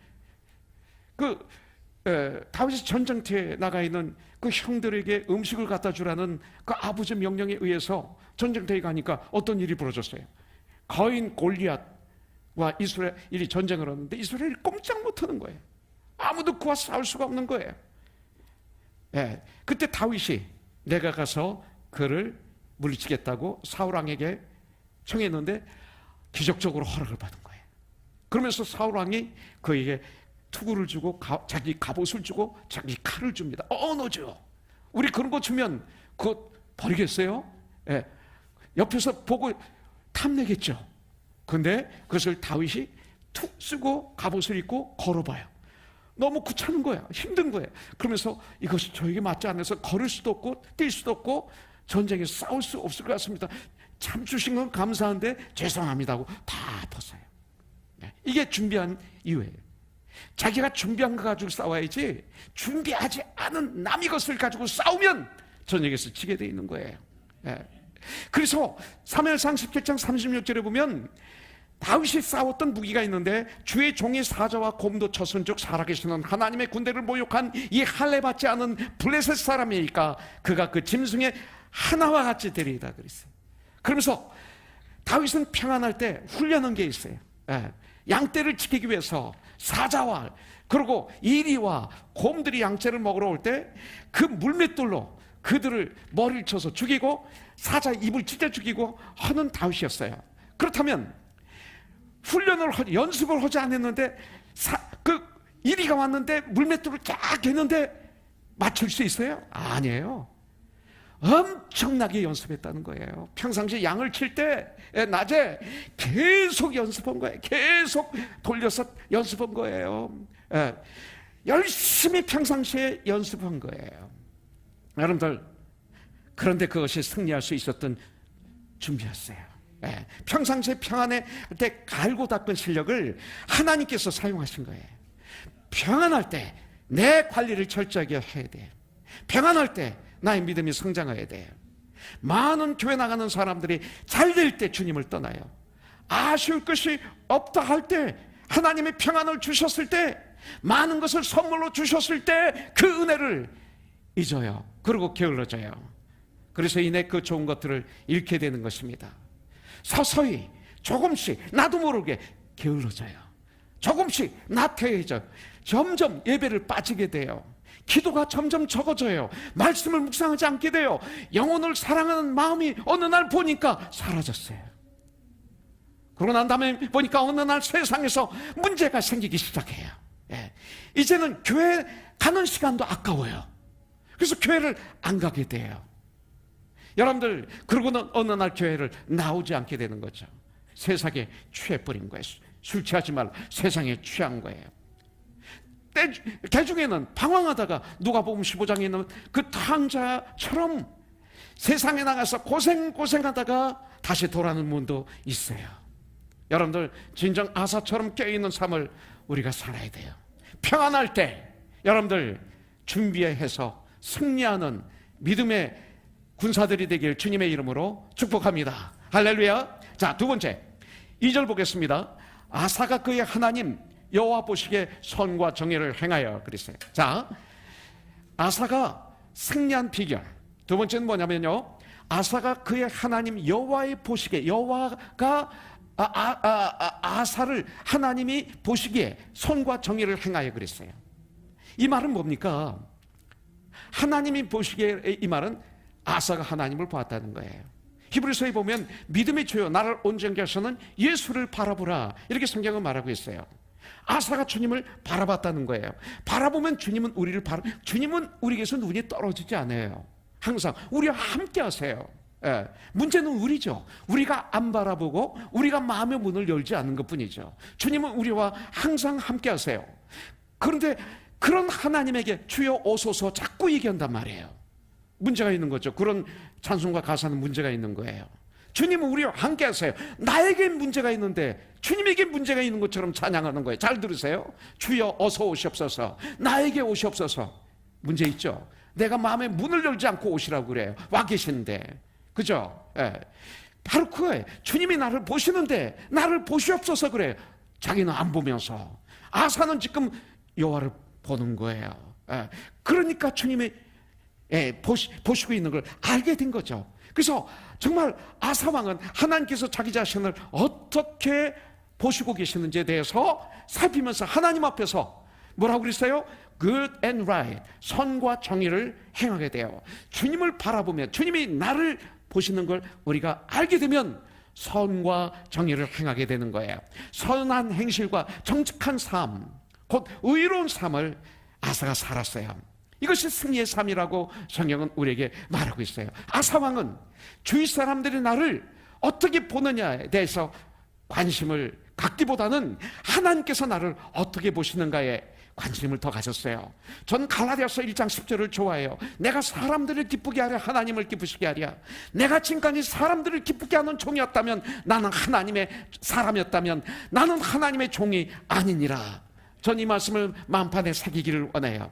다윗이 전쟁터에 나가 있는 그 형들에게 음식을 갖다 주라는 그 아버지 명령에 의해서 전쟁터에 가니까 어떤 일이 벌어졌어요? 거인 골리앗과 이스라엘이 전쟁을 하는데 이스라엘이 꼼짝 못하는 거예요. 아무도 그와 싸울 수가 없는 거예요. 그때 다윗이 내가 가서 그를 물리치겠다고 사울왕에게 청했는데 기적적으로 허락을 받은 거예요. 그러면서 사울왕이 그에게 투구를 주고 자기 갑옷을 주고 자기 칼을 줍니다. 너죠. 우리 그런 거 주면 그거 버리겠어요? 옆에서 보고 탐내겠죠. 근데 그것을 다윗이 툭 쓰고 갑옷을 입고 걸어봐요. 너무 귀찮은 거야. 힘든 거예요. 그러면서 이것이 저에게 맞지 않아서 걸을 수도 없고 뛸 수도 없고 전쟁에서 싸울 수 없을 것 같습니다. 참 주신 건 감사한데 죄송합니다 하고 다 벗어요. 이게 준비한 이유예요. 자기가 준비한 거 가지고 싸워야지 준비하지 않은 남의 것을 가지고 싸우면 전쟁에서 지게 돼 있는 거예요. 그래서 사무엘상 17장 36절에 보면 다윗이 싸웠던 무기가 있는데 주의 종이 사자와 곰도 쳤은 즉 살아계시는 하나님의 군대를 모욕한 이 할례 받지 않은 블레셋 사람이니까 그가 그 짐승의 하나와 같이 되리이다 그랬어요. 그러면서 다윗은 평안할 때 훈련한 게 있어요. 양떼를 지키기 위해서 사자와 그리고 이리와 곰들이 양떼를 먹으러 올 때 그 물맷돌로 그들을 머리를 쳐서 죽이고 사자 입을 찢어 죽이고 하는 다윗이었어요. 그렇다면 연습을 하지 않았는데 그 이리가 왔는데 물맷돌을 쫙 했는데 맞출 수 있어요? 아니에요. 엄청나게 연습했다는 거예요. 평상시 양을 칠 때 낮에 계속 연습한 거예요. 계속 돌려서 연습한 거예요. 열심히 평상시에 연습한 거예요. 여러분들, 그런데 그것이 승리할 수 있었던 준비였어요. 평상시에 평안할 때 갈고 닦은 실력을 하나님께서 사용하신 거예요. 평안할 때 내 관리를 철저하게 해야 돼요. 평안할 때 나의 믿음이 성장해야 돼요. 많은 교회 나가는 사람들이 잘 될 때 주님을 떠나요. 아쉬울 것이 없다 할 때, 하나님의 평안을 주셨을 때, 많은 것을 선물로 주셨을 때 그 은혜를 잊어요. 그리고 게을러져요. 그래서 이내 그 좋은 것들을 잃게 되는 것입니다. 서서히 조금씩 나도 모르게 게을러져요. 조금씩 나태해져 점점 예배를 빠지게 돼요. 기도가 점점 적어져요. 말씀을 묵상하지 않게 돼요. 영혼을 사랑하는 마음이 어느 날 보니까 사라졌어요. 그러고 난 다음에 보니까 어느 날 세상에서 문제가 생기기 시작해요. 예. 이제는 교회 가는 시간도 아까워요. 그래서 교회를 안 가게 돼요. 여러분들, 그러고는 어느 날 교회를 나오지 않게 되는 거죠. 세상에 취해버린 거예요. 술 취하지 말라. 세상에 취한 거예요. 대중에는 방황하다가 누가복음 15장에 있는 그 탕자처럼 세상에 나가서 고생하다가 다시 돌아오는 분도 있어요. 여러분들, 진정 아사처럼 깨어있는 삶을 우리가 살아야 돼요. 평안할 때 여러분들 준비해서 승리하는 믿음의 군사들이 되길 주님의 이름으로 축복합니다. 할렐루야. 자, 두 번째 2절 보겠습니다. 아사가 그의 하나님 여호와 보시기에 선과 정의를 행하여 그랬어요. 자, 아사가 승리한 비결 두 번째는 뭐냐면요, 아사가 그의 하나님 여호와의 보시기에, 여호와가 아사를 하나님이 보시기에 선과 정의를 행하여 그랬어요. 이 말은 뭡니까? 하나님이 보시기에, 이 말은 아사가 하나님을 보았다는 거예요. 히브리서에 보면 믿음의 주요 나를 온전케 하시는 예수를 바라보라, 이렇게 성경은 말하고 있어요. 아사가 주님을 바라봤다는 거예요. 바라보면 주님은 우리를 주님은 우리에게서 눈이 떨어지지 않아요. 항상 우리와 함께 하세요. 예. 문제는 우리죠. 우리가 안 바라보고 우리가 마음의 문을 열지 않는 것뿐이죠. 주님은 우리와 항상 함께 하세요. 그런데 그런 하나님에게 주여 오소서 자꾸 얘기한단 말이에요. 문제가 있는 거죠. 그런 찬송과 가사는 문제가 있는 거예요. 주님은 우리와 함께 하세요. 나에게 문제가 있는데 주님에게 문제가 있는 것처럼 찬양하는 거예요. 잘 들으세요. 주여 어서 오시옵소서. 나에게 오시옵소서. 문제 있죠. 내가 마음의 문을 열지 않고 오시라고 그래요. 와 계시는데. 그죠? 예. 바로 그거예요. 주님이 나를 보시는데 나를 보시옵소서 그래요. 자기는 안 보면서. 아사는 지금 여호와를 보는 거예요. 예. 그러니까 주님이 보시고 있는 걸 알게 된 거죠. 그래서 정말 아사 왕은 하나님께서 자기 자신을 어떻게 보시고 계시는지에 대해서 살피면서 하나님 앞에서 뭐라고 그랬어요? Good and right, 선과 정의를 행하게 돼요. 주님을 바라보면, 주님이 나를 보시는 걸 우리가 알게 되면 선과 정의를 행하게 되는 거예요. 선한 행실과 정직한 삶, 곧 의로운 삶을 아사가 살았어요. 이것이 승리의 삶이라고 성경은 우리에게 말하고 있어요. 아사 왕은 주위 사람들이 나를 어떻게 보느냐에 대해서 관심을 갖기보다는 하나님께서 나를 어떻게 보시는가에 관심을 더 가졌어요. 전 갈라디아서 1장 10절을 좋아해요. 내가 사람들을 기쁘게 하랴 하나님을 기쁘시게 하랴. 내가 지금까지 사람들을 기쁘게 하는 종이었다면, 나는 하나님의 사람이었다면 나는 하나님의 종이 아니니라. 전 이 말씀을 만판에 새기기를 원해요.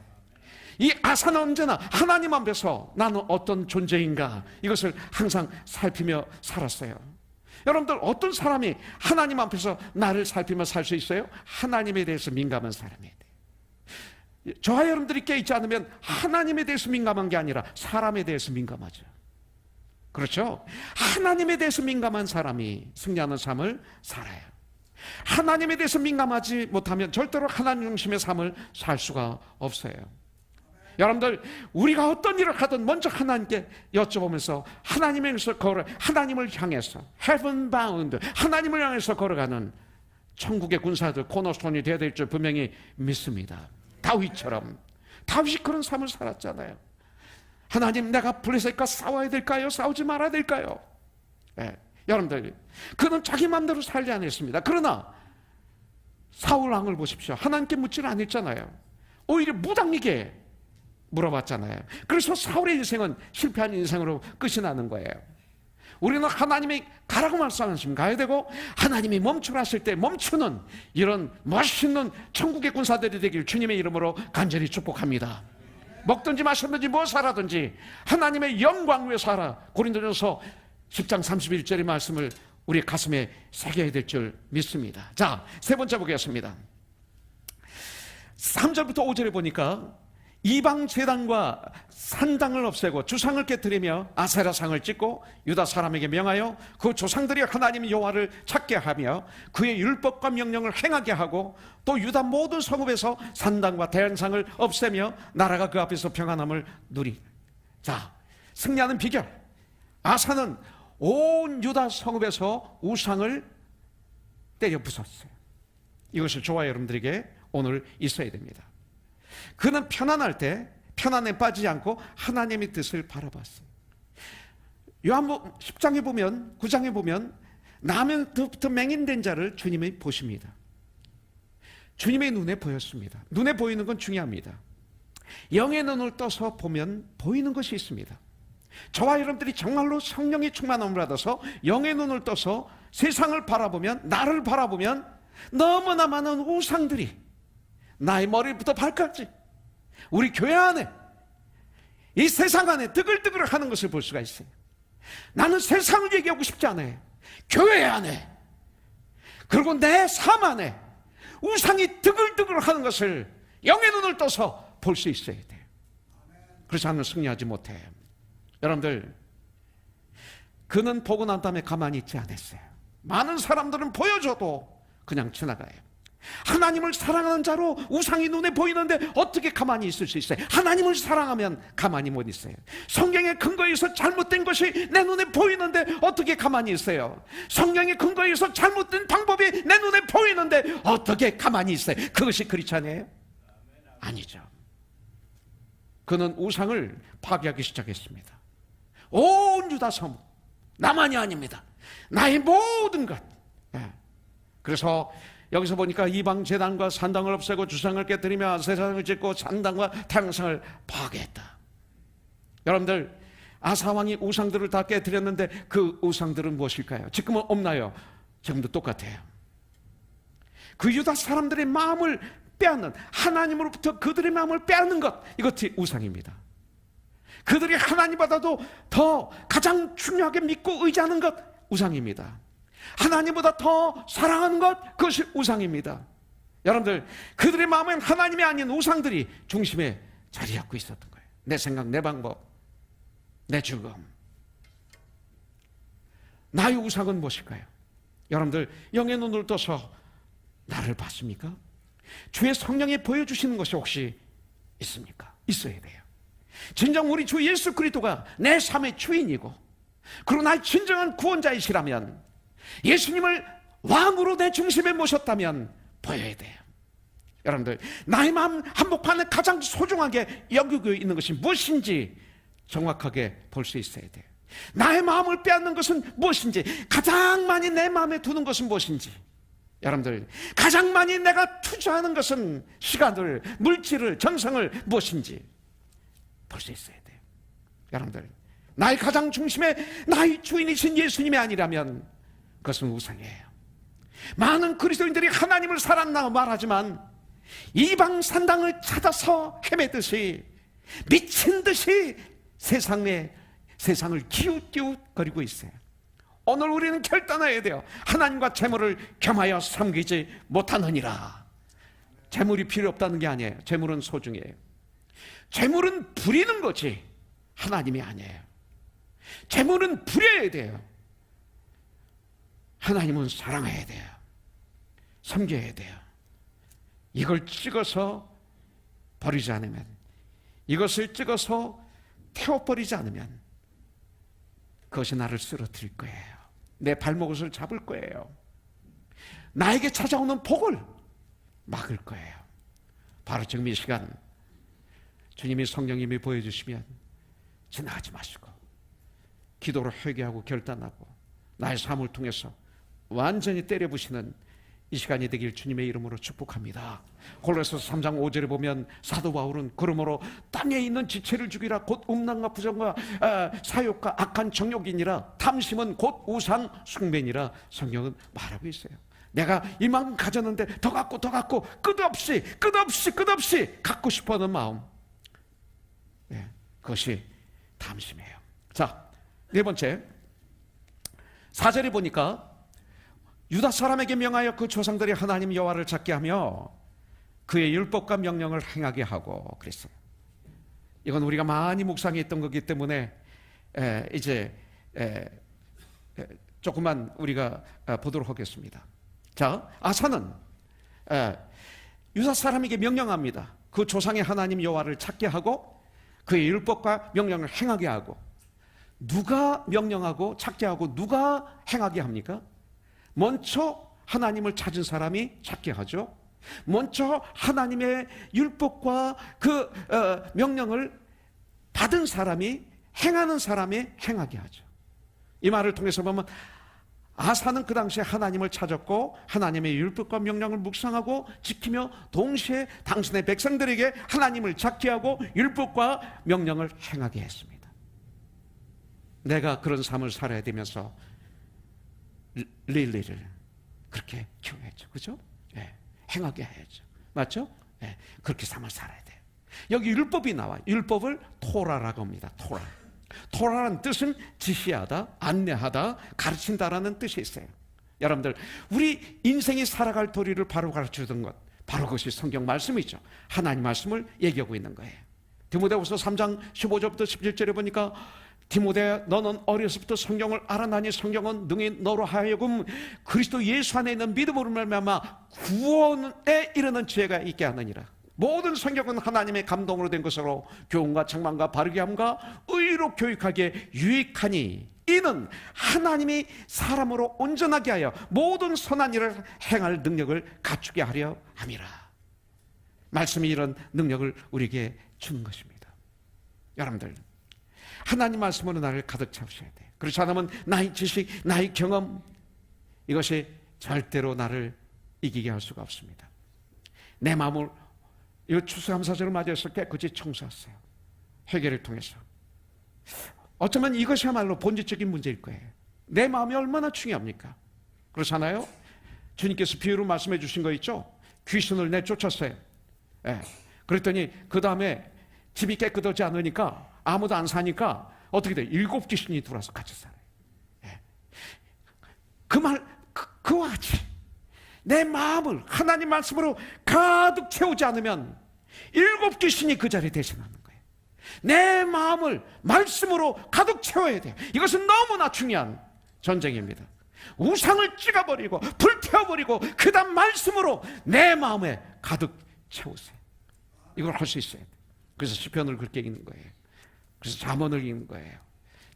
이 아사는 언제나 하나님 앞에서 나는 어떤 존재인가, 이것을 항상 살피며 살았어요. 여러분들, 어떤 사람이 하나님 앞에서 나를 살피며 살 수 있어요? 하나님에 대해서 민감한 사람이에요. 저와 여러분들이 깨있지 않으면 하나님에 대해서 민감한 게 아니라 사람에 대해서 민감하죠. 그렇죠? 하나님에 대해서 민감한 사람이 승리하는 삶을 살아요. 하나님에 대해서 민감하지 못하면 절대로 하나님 중심의 삶을 살 수가 없어요. 여러분들, 우리가 어떤 일을 하든 먼저 하나님께 여쭤보면서 하나님을 향해서 heaven bound, 하나님을 향해서 걸어가는 천국의 군사들, 코너스톤이 되어야 될 줄 분명히 믿습니다. 다윗처럼. 다윗이 그런 삶을 살았잖아요. 하나님, 내가 블레셋과 싸워야 될까요? 싸우지 말아야 될까요? 네. 여러분들, 그는 자기 마음대로 살지 않았습니다. 그러나 사울 왕을 보십시오. 하나님께 묻지는 않았잖아요. 오히려 무당에게 물어봤잖아요. 그래서 사울의 인생은 실패한 인생으로 끝이 나는 거예요. 우리는 하나님이 가라고 말씀하시면 가야 되고, 하나님이 멈추라 하실 때 멈추는 이런 멋있는 천국의 군사들이 되길 주님의 이름으로 간절히 축복합니다. 먹든지 마셨든지 뭐 살아든지 하나님의 영광 위에 살아. 고린도전서 10장 31절의 말씀을 우리 가슴에 새겨야 될 줄 믿습니다. 자, 세 번째 보겠습니다. 3절부터 5절에 보니까 이방 제단과 산당을 없애고 주상을 깨뜨리며 아세라상을 찍고 유다 사람에게 명하여 그 조상들이 하나님 여호와를 찾게 하며 그의 율법과 명령을 행하게 하고 또 유다 모든 성읍에서 산당과 대향상을 없애며 나라가 그 앞에서 평안함을 누리. 자, 승리하는 비결. 아사는 온 유다 성읍에서 우상을 때려 부쉈어요. 이것을 저와 여러분들에게 오늘 있어야 됩니다. 그는 편안할 때 편안에 빠지지 않고 하나님의 뜻을 바라봤어요. 요한복음 10장에 보면 9장에 보면 나면부터 맹인된 자를 주님이 보십니다. 주님의 눈에 보였습니다. 눈에 보이는 건 중요합니다. 영의 눈을 떠서 보면 보이는 것이 있습니다. 저와 여러분들이 정말로 성령의 충만함을 받아서 영의 눈을 떠서 세상을 바라보면, 나를 바라보면 너무나 많은 우상들이 나의 머리부터 발까지 우리 교회 안에, 이 세상 안에 뜨글뜨글 하는 것을 볼 수가 있어요. 나는 세상을 얘기하고 싶지 않아요. 교회 안에, 그리고 내 삶 안에 우상이 뜨글뜨글 하는 것을 영의 눈을 떠서 볼 수 있어야 돼요. 그렇지 않으면 승리하지 못해요. 여러분들, 그는 보고 난 다음에 가만히 있지 않았어요. 많은 사람들은 보여줘도 그냥 지나가요. 하나님을 사랑하는 자로 우상이 눈에 보이는데 어떻게 가만히 있을 수 있어요? 하나님을 사랑하면 가만히 못 있어요. 성경의 근거에서 잘못된 것이 내 눈에 보이는데 어떻게 가만히 있어요? 성경의 근거에서 잘못된 방법이 내 눈에 보이는데 어떻게 가만히 있어요? 그것이 크리스찬이에요? 아니죠. 그는 우상을 파괴하기 시작했습니다. 온 유다 성읍, 나만이 아닙니다. 나의 모든 것. 그래서 여기서 보니까 이방 제단과 산당을 없애고 주상을 깨뜨리며 세상을 짓고 산당과 태양상을 파괴했다. 여러분들, 아사 왕이 우상들을 다 깨뜨렸는데 그 우상들은 무엇일까요? 지금은 없나요? 지금도 똑같아요. 그 유다 사람들의 마음을 빼앗는, 하나님으로부터 그들의 마음을 빼앗는 것, 이것이 우상입니다. 그들이 하나님보다도 더 가장 중요하게 믿고 의지하는 것, 우상입니다. 하나님보다 더 사랑하는 것, 그것이 우상입니다. 여러분들, 그들의 마음엔 하나님이 아닌 우상들이 중심에 자리 잡고 있었던 거예요. 내 생각, 내 방법, 내 죽음. 나의 우상은 무엇일까요? 여러분들, 영의 눈을 떠서 나를 봤습니까? 주의 성령이 보여주시는 것이 혹시 있습니까? 있어야 돼요. 진정 우리 주 예수 그리스도가 내 삶의 주인이고, 그리고 나의 진정한 구원자이시라면, 예수님을 왕으로 내 중심에 모셨다면 보여야 돼요. 여러분들, 나의 마음 한복판에 가장 소중하게 여기고 있는 것이 무엇인지 정확하게 볼 수 있어야 돼요. 나의 마음을 빼앗는 것은 무엇인지, 가장 많이 내 마음에 두는 것은 무엇인지, 여러분들, 가장 많이 내가 투자하는 것은 시간을, 물질을, 정성을 무엇인지 볼 수 있어야 돼요. 여러분들, 나의 가장 중심에 나의 주인이신 예수님이 아니라면 그것은 우상이에요. 많은 그리스도인들이 하나님을 사랑한다고 말하지만 이방 산당을 찾아서 헤매듯이 미친 듯이 세상을 기웃기웃거리고 있어요. 오늘 우리는 결단해야 돼요. 하나님과 재물을 겸하여 섬기지 못하느니라. 재물이 필요 없다는 게 아니에요. 재물은 소중해요. 재물은 부리는 거지 하나님이 아니에요. 재물은 부려야 돼요. 하나님은 사랑해야 돼요. 섬겨야 돼요. 이걸 찍어서 버리지 않으면, 이것을 찍어서 태워버리지 않으면 그것이 나를 쓰러뜨릴 거예요. 내 발목을 잡을 거예요. 나에게 찾아오는 복을 막을 거예요. 바로 지금 이 시간 주님이, 성령님이 보여주시면 지나가지 마시고 기도로 회개하고 결단하고 나의 삶을 통해서 완전히 때려부시는 이 시간이 되길 주님의 이름으로 축복합니다. 골로새서 3장 5절에 보면 사도 바울은 그러므로 땅에 있는 지체를 죽이라 곧 음란과 부정과 사욕과 악한 정욕이니라 탐심은 곧 우상 숭배니라 성경은 말하고 있어요. 내가 이만큼 가졌는데 더 갖고 끝없이 갖고 싶어하는 마음, 그것이 담심이에요. 자, 네 번째 4절에 보니까 유다 사람에게 명하여 그 조상들이 하나님 여호와를 찾게 하며 그의 율법과 명령을 행하게 하고 그랬어요. 이건 우리가 많이 묵상했던 거기 때문에 이제 조금만 우리가 보도록 하겠습니다. 자, 아사는 유다 사람에게 명령합니다. 그 조상의 하나님 여호와를 찾게 하고 그의 율법과 명령을 행하게 하고. 누가 명령하고 찾게 하고 누가 행하게 합니까? 먼저 하나님을 찾은 사람이 찾게 하죠. 먼저 하나님의 율법과 그 명령을 받은 사람이 행하는 사람이 행하게 하죠. 이 말을 통해서 보면 아사는 그 당시에 하나님을 찾았고 하나님의 율법과 명령을 묵상하고 지키며 동시에 당신의 백성들에게 하나님을 찾게 하고 율법과 명령을 행하게 했습니다. 내가 그런 삶을 살아야 되면서 릴리를 그렇게 키워야죠. 그죠? 행하게 해야죠. 맞죠? 그렇게 삶을 살아야 돼요. 여기 율법이 나와요. 율법을 토라라고 합니다. 토라. 토라라는 뜻은 지시하다, 안내하다, 가르친다라는 뜻이 있어요. 여러분들, 우리 인생이 살아갈 도리를 바로 가르쳐주던 것, 바로 그것이 성경 말씀이죠. 하나님 말씀을 얘기하고 있는 거예요. 디모데후서 3장 15절부터 17절에 보니까 디모데 너는 어려서부터 성경을 알아나니 성경은 능히 너로 하여금 그리스도 예수 안에 있는 믿음으로 말미암아 구원에 이르는 지혜가 있게 하느니라. 모든 성경은 하나님의 감동으로 된 것으로 교훈과 책망과 바르게 함과 의로 교육하기에 유익하니 이는 하나님이 사람으로 온전하게 하여 모든 선한 일을 행할 능력을 갖추게 하려 함이라. 말씀이 이런 능력을 우리에게 주는 것입니다. 여러분들, 하나님 말씀으로 나를 가득 채우셔야 돼요. 그렇지 않으면 나의 지식, 나의 경험, 이것이 절대로 나를 이기게 할 수가 없습니다. 내 마음을 이 추수감사절을 맞이해서 깨끗이 청소했어요. 회개를 통해서. 어쩌면 이것이야말로 본질적인 문제일 거예요. 내 마음이 얼마나 중요합니까? 그렇잖아요? 주님께서 비유로 말씀해 주신 거 있죠? 귀신을 내쫓았어요. 그랬더니 그 다음에 집이 깨끗하지 않으니까 아무도 안 사니까 어떻게 돼? 7 귀신이 들어와서 같이 살아요. 그 말, 그와 같이 내 마음을 하나님 말씀으로 가득 채우지 않으면 7 귀신이 그 자리에 대신하는 거예요. 내 마음을 말씀으로 가득 채워야 돼요. 이것은 너무나 중요한 전쟁입니다. 우상을 찍어버리고 불태워버리고 그 다음 말씀으로 내 마음에 가득 채우세요. 이걸 할 수 있어야 돼요. 그래서 시편을 그렇게 읽는 거예요. 그래서 잠언을 읽는 거예요.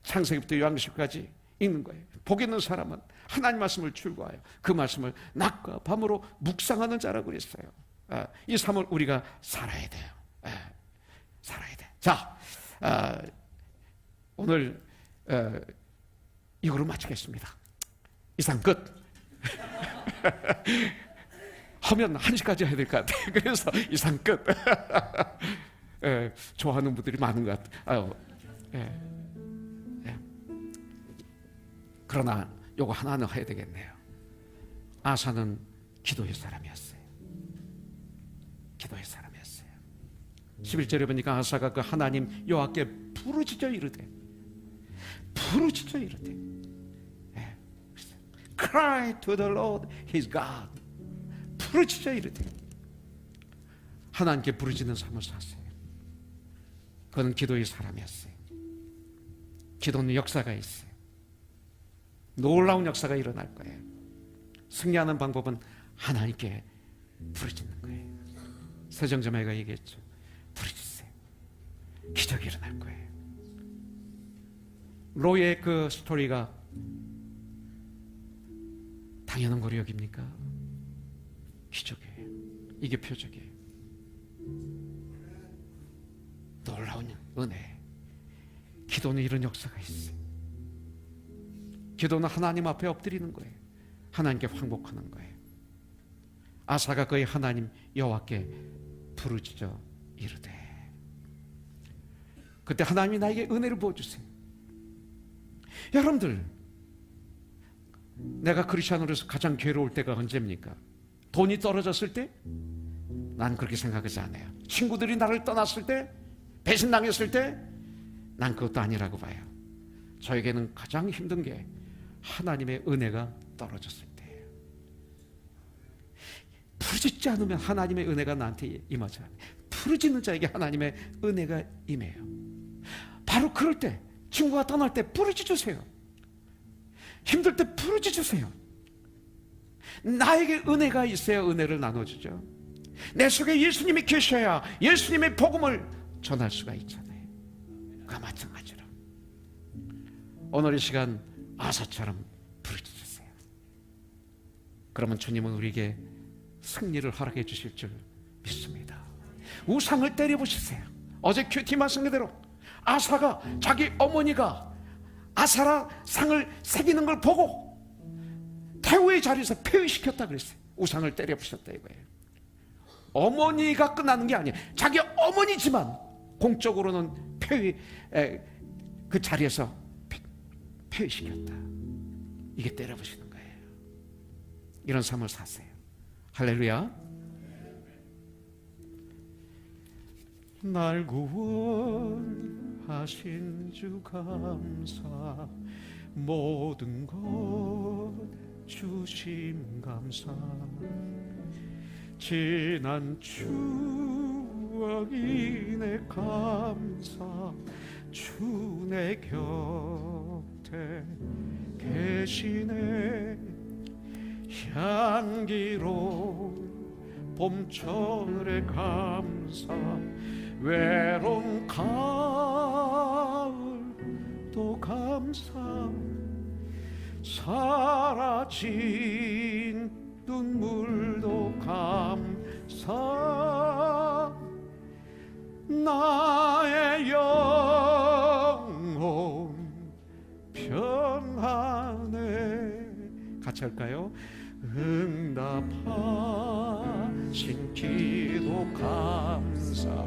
창세기부터 요한계시까지 읽는 거예요. 복 있는 사람은 하나님 말씀을 출구하여 그 말씀을 낮과 밤으로 묵상하는 자라고 그랬어요. 이 삶을 우리가 살아야 돼요. 살아야 돼. 자, 오늘 이거로 마치겠습니다. 이상 끝. 하면 1시까지 해야 될 것 같아요. 그래서 이상 끝. 좋아하는 분들이 많은 것 같아요. 그러나 요거 하나는 해야 되겠네요. 아사는 기도의 사람이었어요. 기도의 사람이었어요. 11절에 보니까 아사가 그 하나님 여호와께 부르짖어 이르되 Cry to the Lord his God. 부르짖어 이르되 하나님께 부르짖는 삶을 샀어요. 그는 기도의 사람이었어요. 기도는 역사가 있어요. 놀라운 역사가 일어날 거예요. 승리하는 방법은 하나님께 부르짖는 거예요. 서정점애가 얘기했죠. 부르짖으세요. 기적이 일어날 거예요. 로의 그 스토리가 당연한 거로 여깁니까? 기적이에요. 이게 표적이에요. 놀라운 은혜. 기도는 이런 역사가 있어요. 기도는 하나님 앞에 엎드리는 거예요. 하나님께 황복하는 거예요. 아사가 그의 하나님 여호와께 부르짖어 이르되 그때 하나님이 나에게 은혜를 부어주세요. 여러분들, 내가 크리스찬으로서 가장 괴로울 때가 언제입니까? 돈이 떨어졌을 때? 난 그렇게 생각하지 않아요. 친구들이 나를 떠났을 때? 배신당했을 때 난 그것도 아니라고 봐요. 저에게는 가장 힘든 게 하나님의 은혜가 떨어졌을 때예요. 부르짖지 않으면 하나님의 은혜가 나한테 임하지 않아요. 부르짖는 자에게 하나님의 은혜가 임해요. 바로 그럴 때, 친구가 떠날 때 부르짖으세요. 힘들 때 부르짖으세요. 나에게 은혜가 있어야 은혜를 나눠주죠. 내 속에 예수님이 계셔야 예수님의 복음을 전할 수가 있잖아요. 그와 마찬가지로 오늘 이 시간 아사처럼 부르짖으세요. 그러면 주님은 우리에게 승리를 허락해 주실 줄 믿습니다. 우상을 때려보시세요. 어제 큐티 말씀 그대로 아사가 자기 어머니가 아사라 상을 새기는 걸 보고 태우의 자리에서 폐위시켰다 그랬어요. 우상을 때려부셨다 이거예요. 어머니가 끝나는 게 아니에요. 자기 어머니지만 공적으로는 그 자리에서 폐위시켰다. 이게 때려부시는 거예요. 이런 삶을 사세요. 할렐루야. 날 구원하신 주 감사, 모든 것 주심 감사, 지난 추억이 내 감사, 주 내 곁에 계시네. 향기로운 봄철의 감사, 외로운 가을도 감사, 사라진 눈물도 감사, 나의 영혼 평안해. 같이 할까요? 응답하신 기도 감사,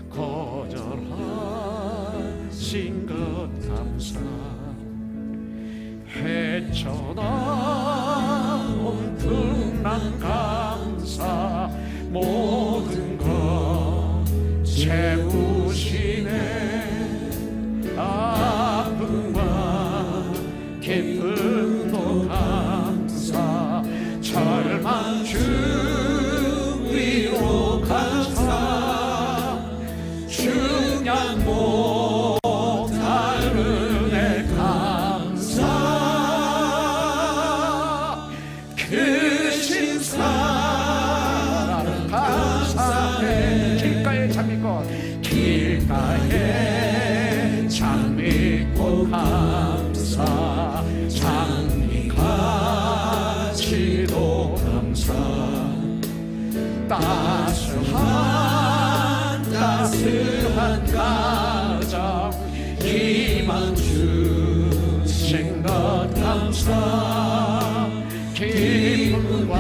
거절하신 것 감사, 헤쳐나온 풍랑 감사, 모든 것 채우시네. 아픔과 기쁨도 감사, 절망 주위로 감사, 중량 못할 은혜 감사, 크신 사랑 감사해. 길가에 장미꽃, 길가에 장미꽃 감사, 장미가지도 감사, 따스한 가정 희망 주신 것 감사, 기쁨과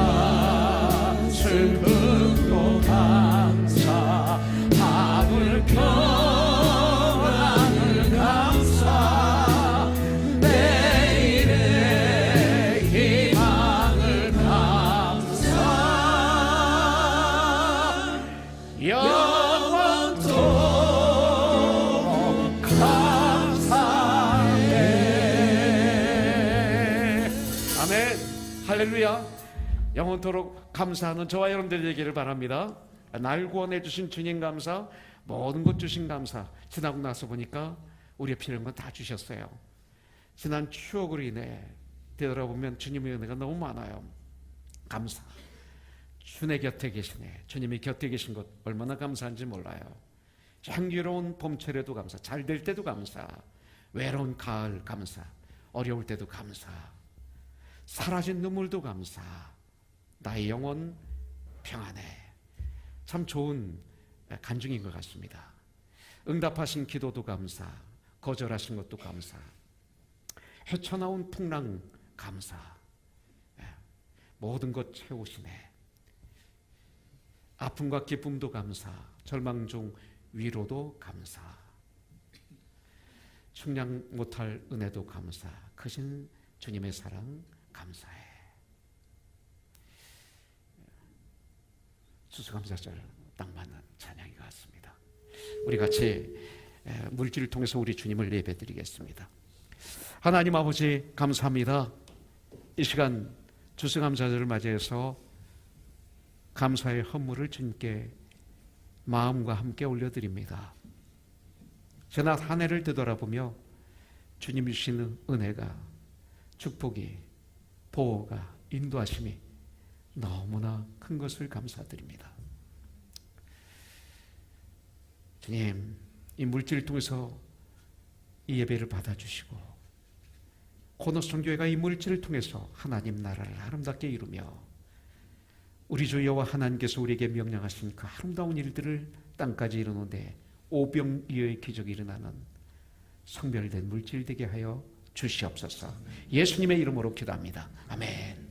슬픔도 감사, 하늘 평안을 감사, 내일의 희망을 감사, 영원토록 감사해. 아멘. 할렐루야. 영원토록 감사하는 저와 여러분들 되기를 바랍니다. 날 구원해 주신 주님 감사, 모든 것 주신 감사. 지나고 나서 보니까 우리의 필요한 건 다 주셨어요. 지난 추억으로 인해 되돌아보면 주님의 은혜가 너무 많아요. 감사. 주의 곁에 계시네. 주님이 곁에 계신 것 얼마나 감사한지 몰라요. 향기로운 봄철에도 감사, 잘 될 때도 감사, 외로운 가을 감사, 어려울 때도 감사, 사라진 눈물도 감사, 나의 영혼 평안해. 참 좋은 간증인 것 같습니다. 응답하신 기도도 감사, 거절하신 것도 감사, 헤쳐나온 풍랑 감사, 모든 것 채우시네. 아픔과 기쁨도 감사, 절망 중 위로도 감사, 측량 못할 은혜도 감사, 크신 주님의 사랑 감사해. 수수감사절 딱 맞는 찬양인 것 같습니다. 우리 같이 물질을 통해서 우리 주님을 예배드리겠습니다. 하나님 아버지 감사합니다. 이 시간 추수감사절을 맞이해서 감사의 헌물을 주님께 마음과 함께 올려드립니다. 지난 한 해를 되돌아보며 주님 주시는 은혜가, 축복이, 보호가, 인도하심이 너무나 큰 것을 감사드립니다. 주님, 이 물질을 통해서 이 예배를 받아주시고 코너성교회가 이 물질을 통해서 하나님 나라를 아름답게 이루며 우리 주 여호와 하나님께서 우리에게 명령하신 그 아름다운 일들을 땅까지 이루는데 오병이어의 기적이 일어나는 성별된 물질 되게 하여 주시옵소서. 예수님의 이름으로 기도합니다. 아멘.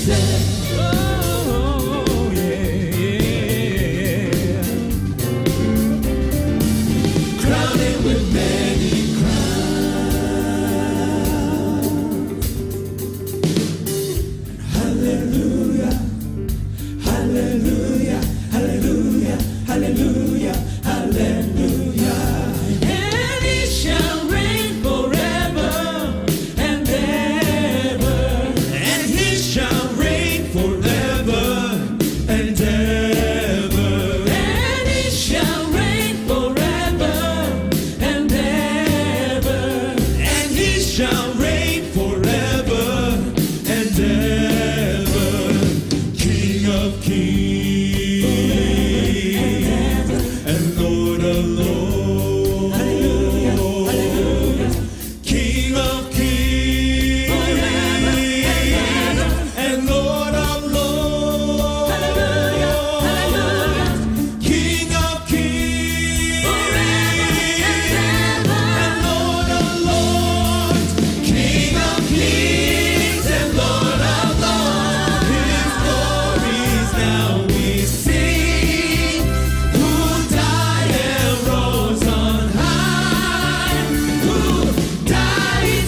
Die,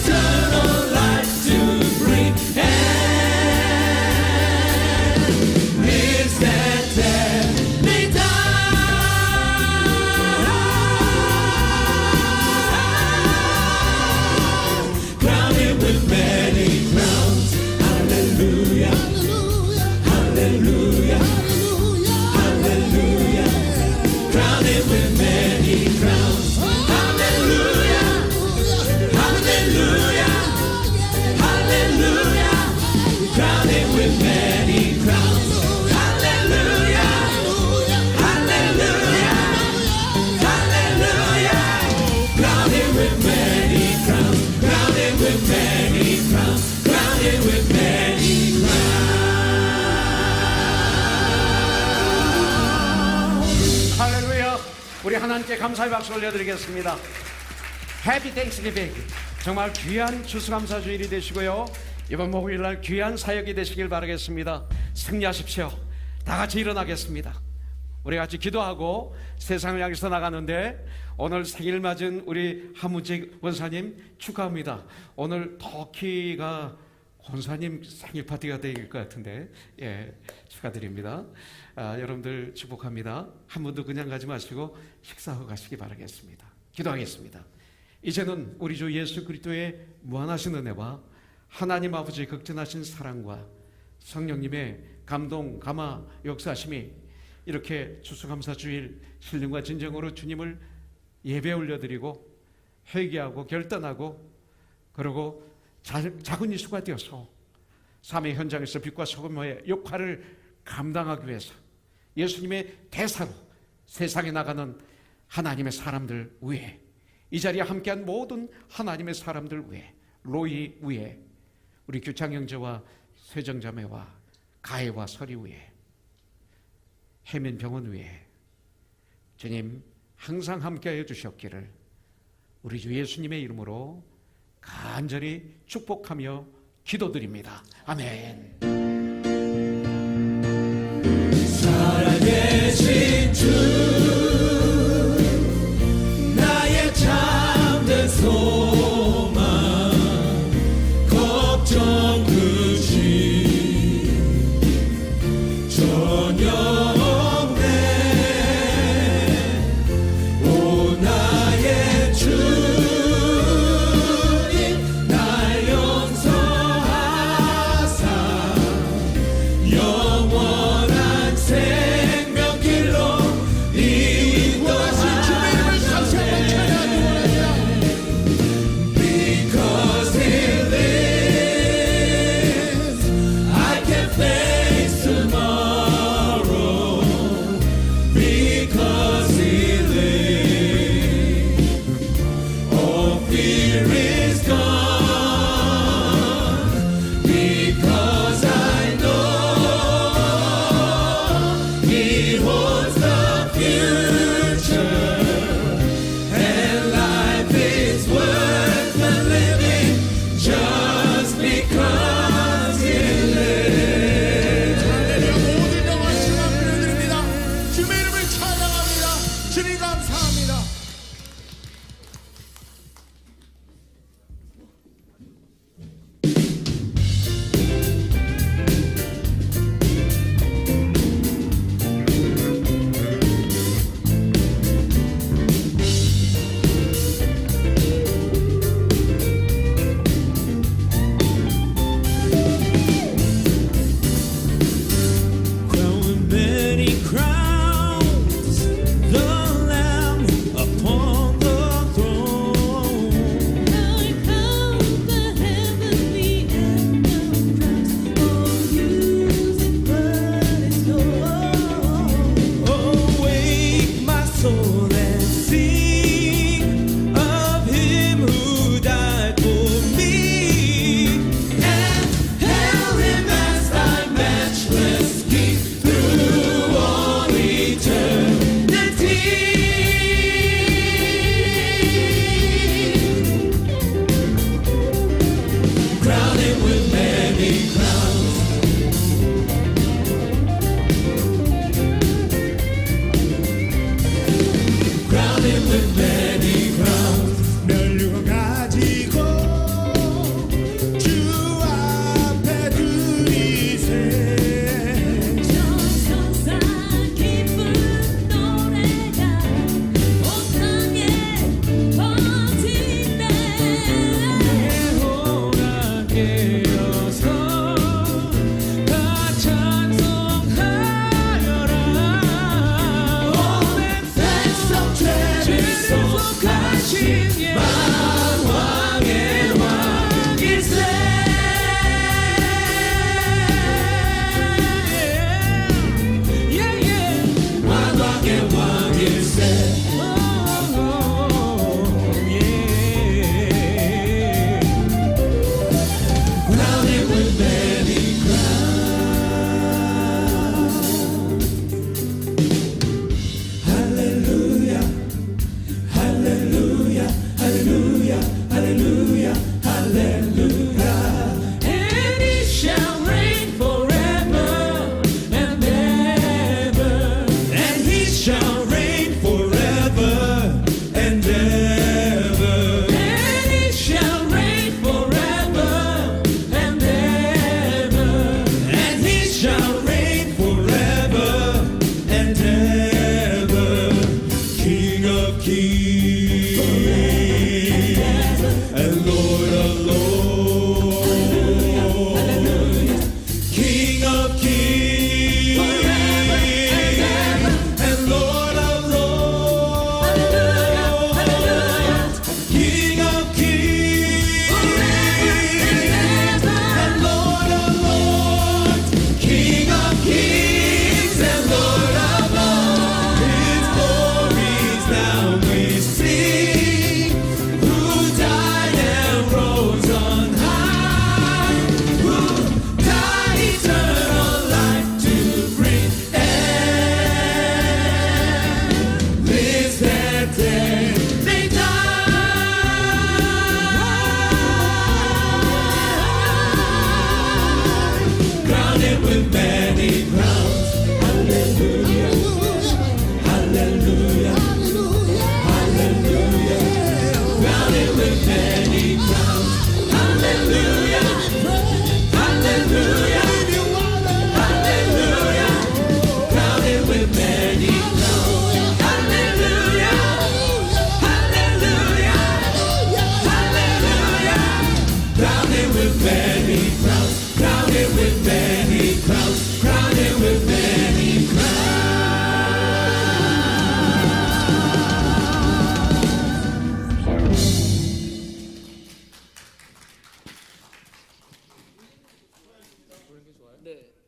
die. 할렐루야. 우리 하나님께 감사의 박수 올려드리겠습니다. 해피 땡스기빙. 정말 귀한 추수감사주일이 되시고요, 이번 목요일날 귀한 사역이 되시길 바라겠습니다. 승리하십시오. 다 같이 일어나겠습니다. 우리 같이 기도하고 세상을 향해서 나가는데, 오늘 생일 맞은 우리 하무직 원사님 축하합니다. 오늘 터키가 권사님 생일 파티가 될 것 같은데, 예, 축하드립니다. 여러분들 축복합니다. 한 분도 그냥 가지 마시고 식사하고 가시기 바라겠습니다. 기도하겠습니다. 이제는 우리 주 예수 그리스도의 무한하신 은혜와 하나님 아버지의 극진하신 사랑과 성령님의 감동, 감화, 역사하심이 이렇게 추수감사주일 신령과 진정으로 주님을 예배 올려드리고 회개하고 결단하고, 그리고 작은 이수가 되어서 삶의 현장에서 빛과 소금의 역할을 감당하기 위해서 예수님의 대사로 세상에 나가는 하나님의 사람들 위해, 이 자리에 함께한 모든 하나님의 사람들 위해, 로이 위해, 우리 규창 형제와 쇠정자매와 가해와 설이 위해, 해민병원 위해 주님 항상 함께하여 주셨기를 우리 주 예수님의 이름으로 간절히 축복하며 기도드립니다. 아멘. 살아계신 주, 나의 참된 소망, 걱정 그지 전혀 없네. 오 나의 주님, 날 용서하사 And he shall reign forever and ever. And he shall reign forever and ever. And he shall reign forever and ever. And he shall reign forever and ever. King of kings and Lord of lords. King of kings and Lord of lords. King of kings and Lord of lords. King of kings and Lord of lords. His glories now we see. Who died and rose on high. Who died eternal life to bring. And lives that day they died. Crowned with many crowns. Hallelujah. Hallelujah. Hallelujah. Crowned with many crowns. Hallelujah. Hallelujah. Hallelujah. Crowned with many crowns. Hallelujah. Hallelujah. Hallelujah. Crowned with many crowns. Crowned with many crowns. Crowned with many crowns. 네.